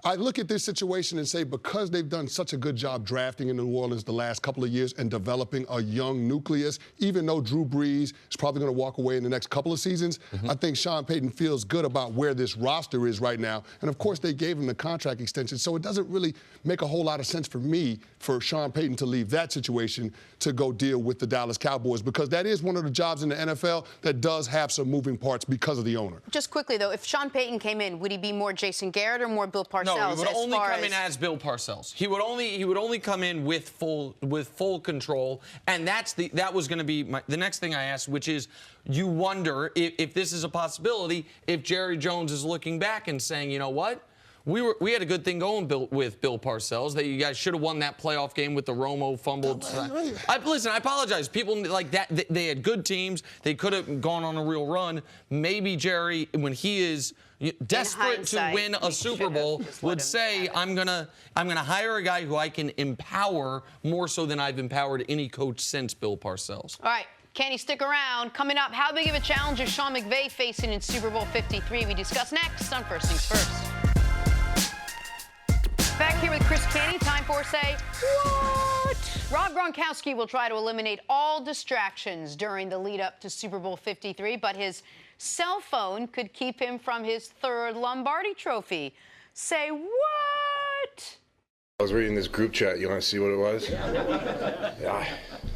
I look at this situation and say, because they've done such a good job drafting in New Orleans the last couple of years and developing a young nucleus, even though Drew Brees is probably going to walk away in the next couple of seasons, I think Sean Payton feels good about where this roster is right now. And, of course, they gave him the contract extension, so it doesn't really make a whole lot of sense for me for Sean Payton to leave that situation to go deal with the Dallas Cowboys, because that is one of the jobs in the NFL that does have some moving parts because of the owner. Just quickly, though, if Sean Payton came in, would he be more Jason Garrett or more Bill Parcells? No, he would only come in as Bill Parcells. He would only come in with full control, and that was going to be the next thing I asked, which is, you wonder if this is a possibility, if Jerry Jones is looking back and saying, you know what? We had a good thing going with Bill Parcells, that you guys should have won that playoff game with the Romo fumbled. Listen, I apologize. People like that, they had good teams. They could have gone on a real run. Maybe Jerry, when he is desperate to win a Super Bowl, would say, I'm gonna hire a guy who I can empower more so than I've empowered any coach since Bill Parcells. All right. Kenny, stick around. Coming up, how big of a challenge is Shawn Mcveigh facing in Super Bowl 53? We discuss next on First Things First. Back here with Cris Canty, time for Say What? Rob Gronkowski will try to eliminate all distractions during the lead-up to Super Bowl 53, but his cell phone could keep him from his third Lombardi trophy. Say what? I was reading this group chat. You want to see what it was? Yeah.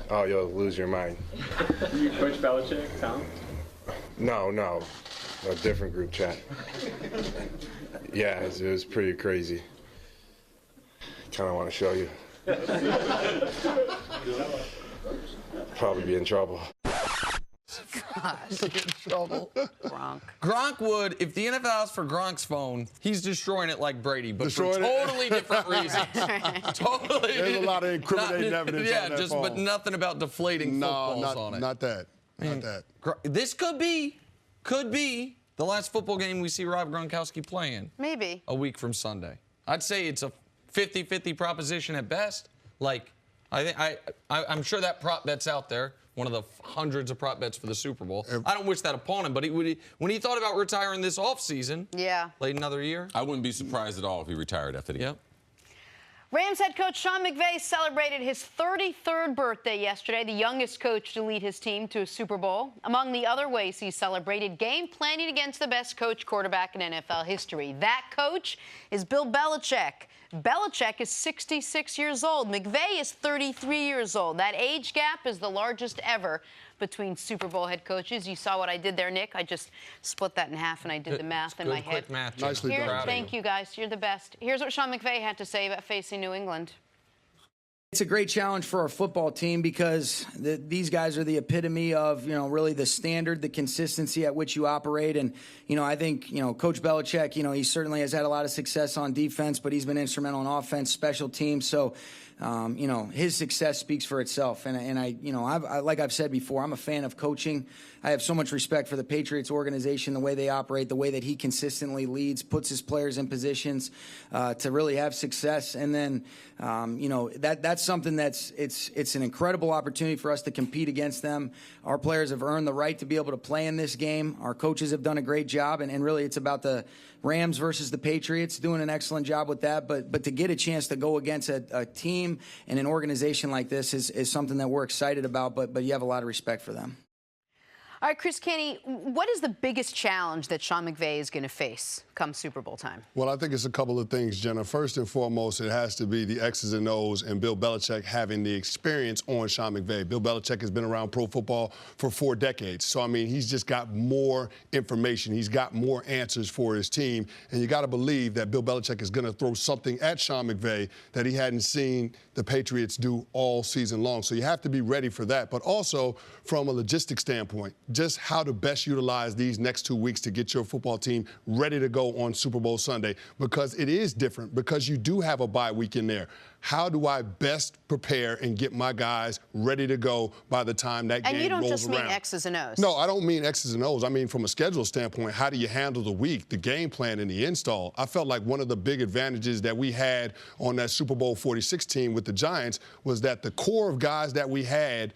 Oh, you'll lose your mind. Coach Belichick, Tom? No. A different group chat. Yeah, it was pretty crazy. Kind of want to show you. Probably be in trouble. Gosh. Gronk would, if the NFL asks for Gronk's phone, he's destroying it like Brady, but for totally different reasons. Totally. There's a lot of incriminating evidence on that phone. But nothing about deflating footballs on it. Not that. This could be the last football game we see Rob Gronkowski playing. Maybe. A week from Sunday. I'd say it's a 50-50 proposition at best. Like, I'm sure that prop bet's out there, one of the hundreds of prop bets for the Super Bowl. I don't wish that upon him, but when he thought about retiring this offseason, late another year. I wouldn't be surprised at all if he retired after the game. Rams head coach Shawn McVeigh celebrated his 33rd birthday yesterday, the youngest coach to lead his team to a Super Bowl. Among the other ways he celebrated, game planning against the best coach quarterback in NFL history. That coach is Bill Belichick. Belichick is 66 years old. McVeigh is 33 years old. That age gap is the largest ever between Super Bowl head coaches. You saw what I did there, Nick. I just split that in half and I did the math in my head. Quick math. Nicely done. Thank you, guys. You're the best. Here's what Shawn McVeigh had to say about facing New England. It's a great challenge for our football team because these guys are the epitome of, really the standard, the consistency at which you operate. And, I think, Coach Belichick, he certainly has had a lot of success on defense, but he's been instrumental in offense, special teams. So, his success speaks for itself. And I like I've said before, I'm a fan of coaching. I have so much respect for the Patriots organization, the way they operate, the way that he consistently leads, puts his players in positions to really have success. And then, that's something it's an incredible opportunity for us to compete against them. Our players have earned the right to be able to play in this game. Our coaches have done a great job, and really it's about the Rams versus the Patriots, doing an excellent job with that. But to get a chance to go against a team and an organization like this is something that we're excited about, but you have a lot of respect for them. All right, Cris Canty, what is the biggest challenge that Shawn McVeigh is going to face come Super Bowl time? Well, I think it's a couple of things, Jenna. First and foremost, it has to be the X's and O's and Bill Belichick having the experience on Shawn McVeigh. Bill Belichick has been around pro football for 4 decades. So, he's just got more information. He's got more answers for his team. And you got to believe that Bill Belichick is going to throw something at Shawn McVeigh that he hadn't seen the Patriots do all season long. So you have to be ready for that. But also, from a logistics standpoint, just how to best utilize these next 2 weeks to get your football team ready to go on Super Bowl Sunday, because it is different, because you do have a bye week in there. How do I best prepare and get my guys ready to go by the time that game rolls around? And you don't just mean X's and O's. No, I don't mean X's and O's. I mean, from a schedule standpoint, how do you handle the week, the game plan, and the install? I felt like one of the big advantages that we had on that Super Bowl 46 team with the Giants was that the core of guys that we had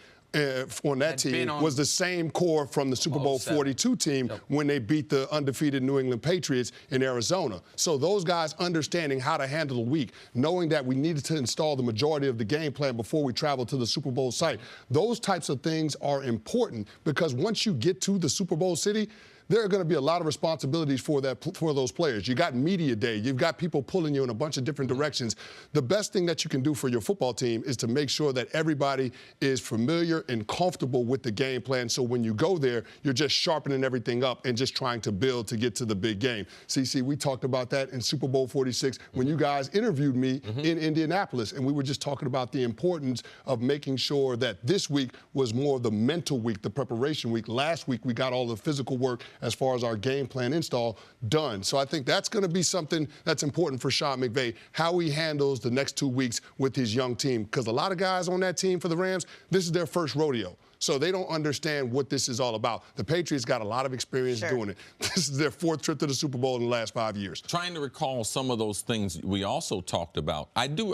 on that team was the same core from the Super Bowl 42 team when they beat the undefeated New England Patriots in Arizona. So those guys understanding how to handle a week, knowing that we needed to install the majority of the game plan before we travel to the Super Bowl site. Those types of things are important because once you get to the Super Bowl city, there are going to be a lot of responsibilities for those players. You got media day. You've got people pulling you in a bunch of different directions. The best thing that you can do for your football team is to make sure that everybody is familiar and comfortable with the game plan. So when you go there, you're just sharpening everything up and just trying to build to get to the big game. CC, we talked about that in Super Bowl 46 when you guys interviewed me in Indianapolis, and we were just talking about the importance of making sure that this week was more of the mental week, the preparation week. Last week, we got all the physical work as far as our game plan install done. So I think that's going to be something that's important for Shawn McVeigh, how he handles the next 2 weeks with his young team. Because a lot of guys on that team for the Rams, this is their first rodeo. So they don't understand what this is all about. The Patriots got a lot of experience doing it. This is their 4th trip to the Super Bowl in the last 5 years. Trying to recall some of those things we also talked about. I do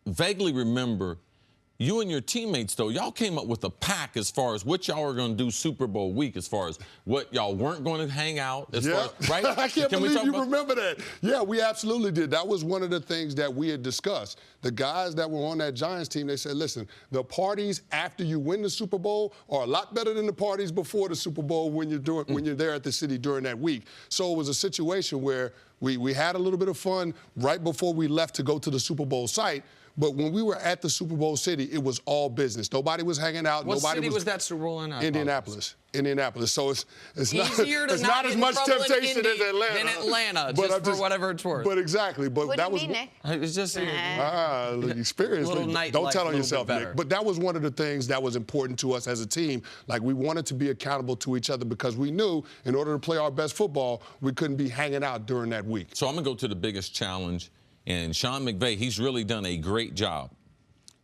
vaguely remember you and your teammates, though, y'all came up with a pack as far as what y'all were going to do Super Bowl week, as far as what y'all weren't going to hang out, as far as, right? I can't believe you remember that. Yeah, we absolutely did. That was one of the things that we had discussed. The guys that were on that Giants team, they said, listen, the parties after you win the Super Bowl are a lot better than the parties before the Super Bowl when you're there at the city during that week. So it was a situation where we had a little bit of fun right before we left to go to the Super Bowl site. But when we were at the Super Bowl city, it was all business. Nobody was hanging out. What city was that Super Bowl in? Indianapolis. So it's easier to not as much temptation as Atlanta. Than Atlanta, just for whatever it's worth. But exactly. But what that do was you mean, Nick? It was just experience. Don't tell on yourself, Nick. But that was one of the things that was important to us as a team. Like, we wanted to be accountable to each other because we knew in order to play our best football, we couldn't be hanging out during that week. So I'm going to go to the biggest challenge. And Shawn McVeigh, he's really done a great job.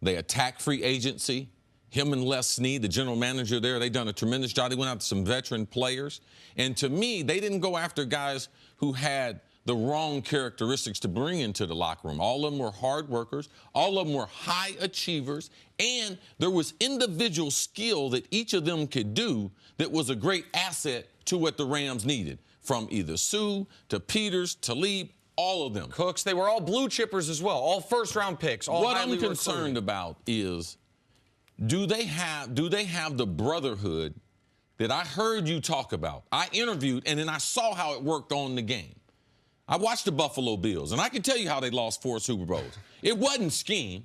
They attack free agency. Him and Les Snead, the general manager there, they done a tremendous job. They went out to some veteran players. And to me, they didn't go after guys who had the wrong characteristics to bring into the locker room. All of them were hard workers. All of them were high achievers. And there was individual skill that each of them could do that was a great asset to what the Rams needed, from either Sue to Peters, Talib, all of them. Cooks, they were all blue chippers as well, all first-round picks. All what I'm concerned about is, do they have the brotherhood that I heard you talk about? I interviewed, and then I saw how it worked on the game. I watched the Buffalo Bills, and I can tell you how they lost 4 Super Bowls. It wasn't scheme.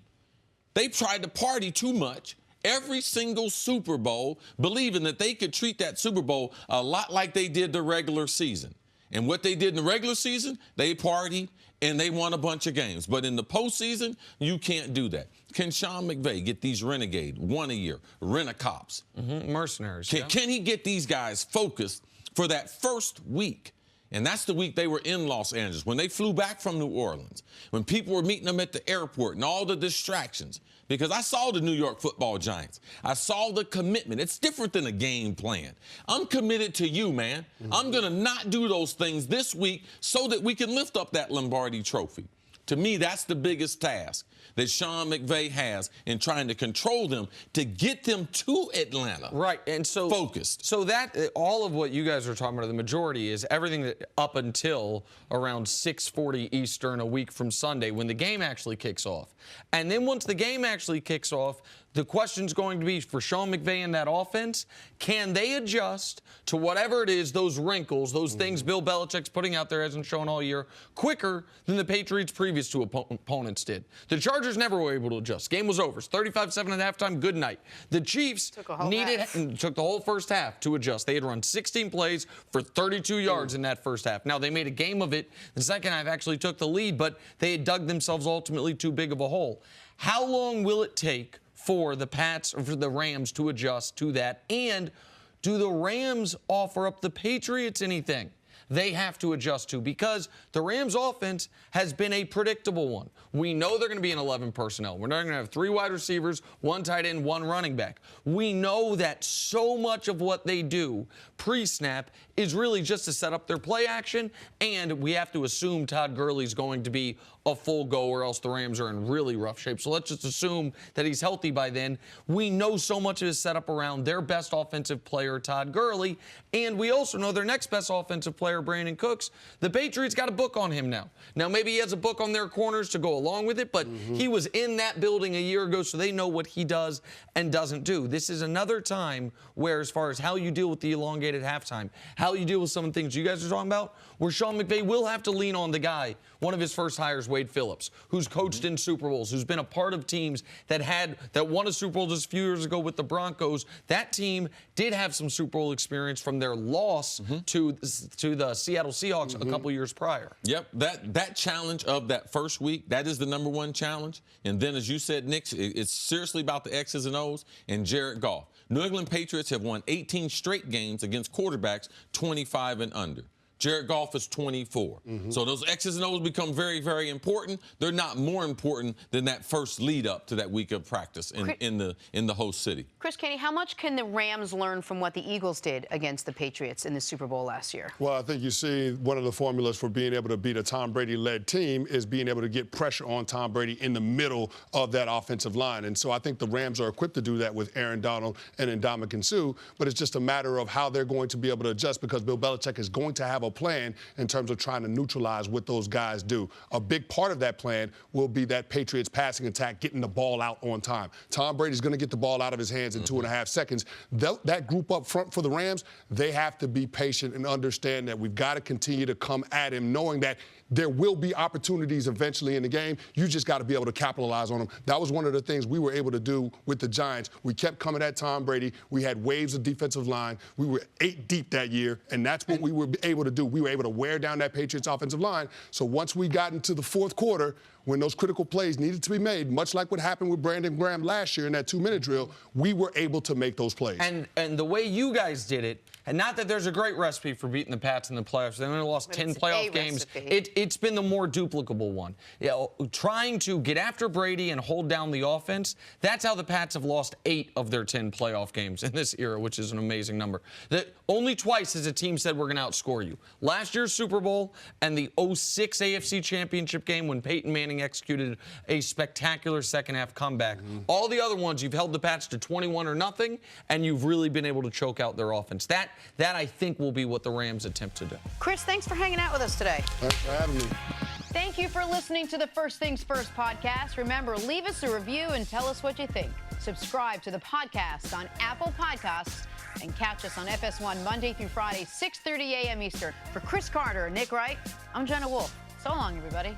They tried to party too much every single Super Bowl, believing that they could treat that Super Bowl a lot like they did the regular season. And what they did in the regular season, they partied and they won a bunch of games. But in the postseason, you can't do that. Can Shawn McVeigh get these renegade, one a year, rent-a-cops? Mercenaries. Can he get these guys focused for that first week? And that's the week they were in Los Angeles, when they flew back from New Orleans, when people were meeting them at the airport and all the distractions. Because I saw the New York Football Giants. I saw the commitment. It's different than a game plan. I'm committed to you, man. I'm going to not do those things this week so that we can lift up that Lombardi trophy. To me, that's the biggest task that Shawn McVeigh has in trying to control them to get them to Atlanta. Right, and so focused. So that all of what you guys are talking about, the majority is everything that up until around 6:40 Eastern a week from Sunday when the game actually kicks off. And then once the game actually kicks off, the question's going to be for Shawn McVeigh and that offense, can they adjust to whatever it is, those wrinkles, those things Bill Belichick's putting out there hasn't shown all year, quicker than the Patriots' previous 2 opponents did. The Chargers never were able to adjust. Game was over. It's 35-7 at halftime. Good night. The Chiefs took the whole first half to adjust. They had run 16 plays for 32 yards in that first half. Now, they made a game of it. The second half actually took the lead, but they had dug themselves ultimately too big of a hole. How long will it take for the Pats or for the Rams to adjust to that? And do the Rams offer up the Patriots anything? they have to adjust to, because the Rams offense has been a predictable one. We know they're going to be in 11 personnel. We're not going to have 3 wide receivers, 1 tight end, 1 running back. We know that so much of what they do pre-snap is really just to set up their play action, and we have to assume Todd Gurley's going to be a full go, or else the Rams are in really rough shape. So let's just assume that he's healthy by then. We know so much of his setup around their best offensive player, Todd Gurley, and we also know their next best offensive player, Brandon Cooks. The Patriots got a book on him now. Now, maybe he has a book on their corners to go along with it, but he was in that building a year ago, so they know what he does and doesn't do. This is another time where, as far as how you deal with the elongated halftime, how you deal with some of the things you guys are talking about, where Shawn Mcveigh will have to lean on the guy, one of his first hires, Wade Phillips, who's coached in Super Bowls, who's been a part of teams that won a Super Bowl just a few years ago with the Broncos. That team did have some Super Bowl experience from their loss to the Seattle Seahawks a couple years prior. Yep, that challenge of that first week, that is the #1 challenge. And then, as you said, Nick, it's seriously about the X's and O's and Jared Goff. New England Patriots have won 18 straight games against quarterbacks 25 and under. Jared Goff is 24. So those X's and O's become very, very important. They're not more important than that first lead up to that week of practice in the host city. Chris Canty, how much can the Rams learn from what the Eagles did against the Patriots in the Super Bowl last year? Well, I think you see one of the formulas for being able to beat a Tom Brady-led team is being able to get pressure on Tom Brady in the middle of that offensive line. And so I think the Rams are equipped to do that with Aaron Donald and Ndamukong Suh, but it's just a matter of how they're going to be able to adjust, because Bill Belichick is going to have a plan in terms of trying to neutralize what those guys do. A big part of that plan will be that Patriots passing attack, getting the ball out on time. Tom Brady's going to get the ball out of his hands in 2.5 seconds. That group up front for the Rams, they have to be patient and understand that we've got to continue to come at him, knowing that there will be opportunities eventually in the game. You just got to be able to capitalize on them. That was one of the things we were able to do with the Giants. We kept coming at Tom Brady. We had waves of defensive line. We were 8 deep that year, and that's what we were able to do. We were able to wear down that Patriots offensive line. So once we got into the fourth quarter, when those critical plays needed to be made, much like what happened with Brandon Graham last year in that 2-minute drill, we were able to make those plays. And the way you guys did it, and not that there's a great recipe for beating the Pats in the playoffs. They only lost 10 playoff games. It's been the more duplicable one. Trying to get after Brady and hold down the offense, that's how the Pats have lost 8 of their 10 playoff games in this era, which is an amazing number. Only twice has a team said we're going to outscore you. Last year's Super Bowl and the 2006 AFC Championship game when Peyton Manning executed a spectacular second-half comeback. All the other ones, you've held the Pats to 21 or nothing, and you've really been able to choke out their offense. That I think will be what the Rams attempt to do. Chris, thanks for hanging out with us today. Thanks for having me. Thank you for listening to the First Things First podcast. Remember, leave us a review and tell us what you think. Subscribe to the podcast on Apple Podcasts and catch us on FS1 Monday through Friday, 6:30 a.m. Eastern. For Chris Carter and Nick Wright, I'm Jenna Wolfe. So long, everybody.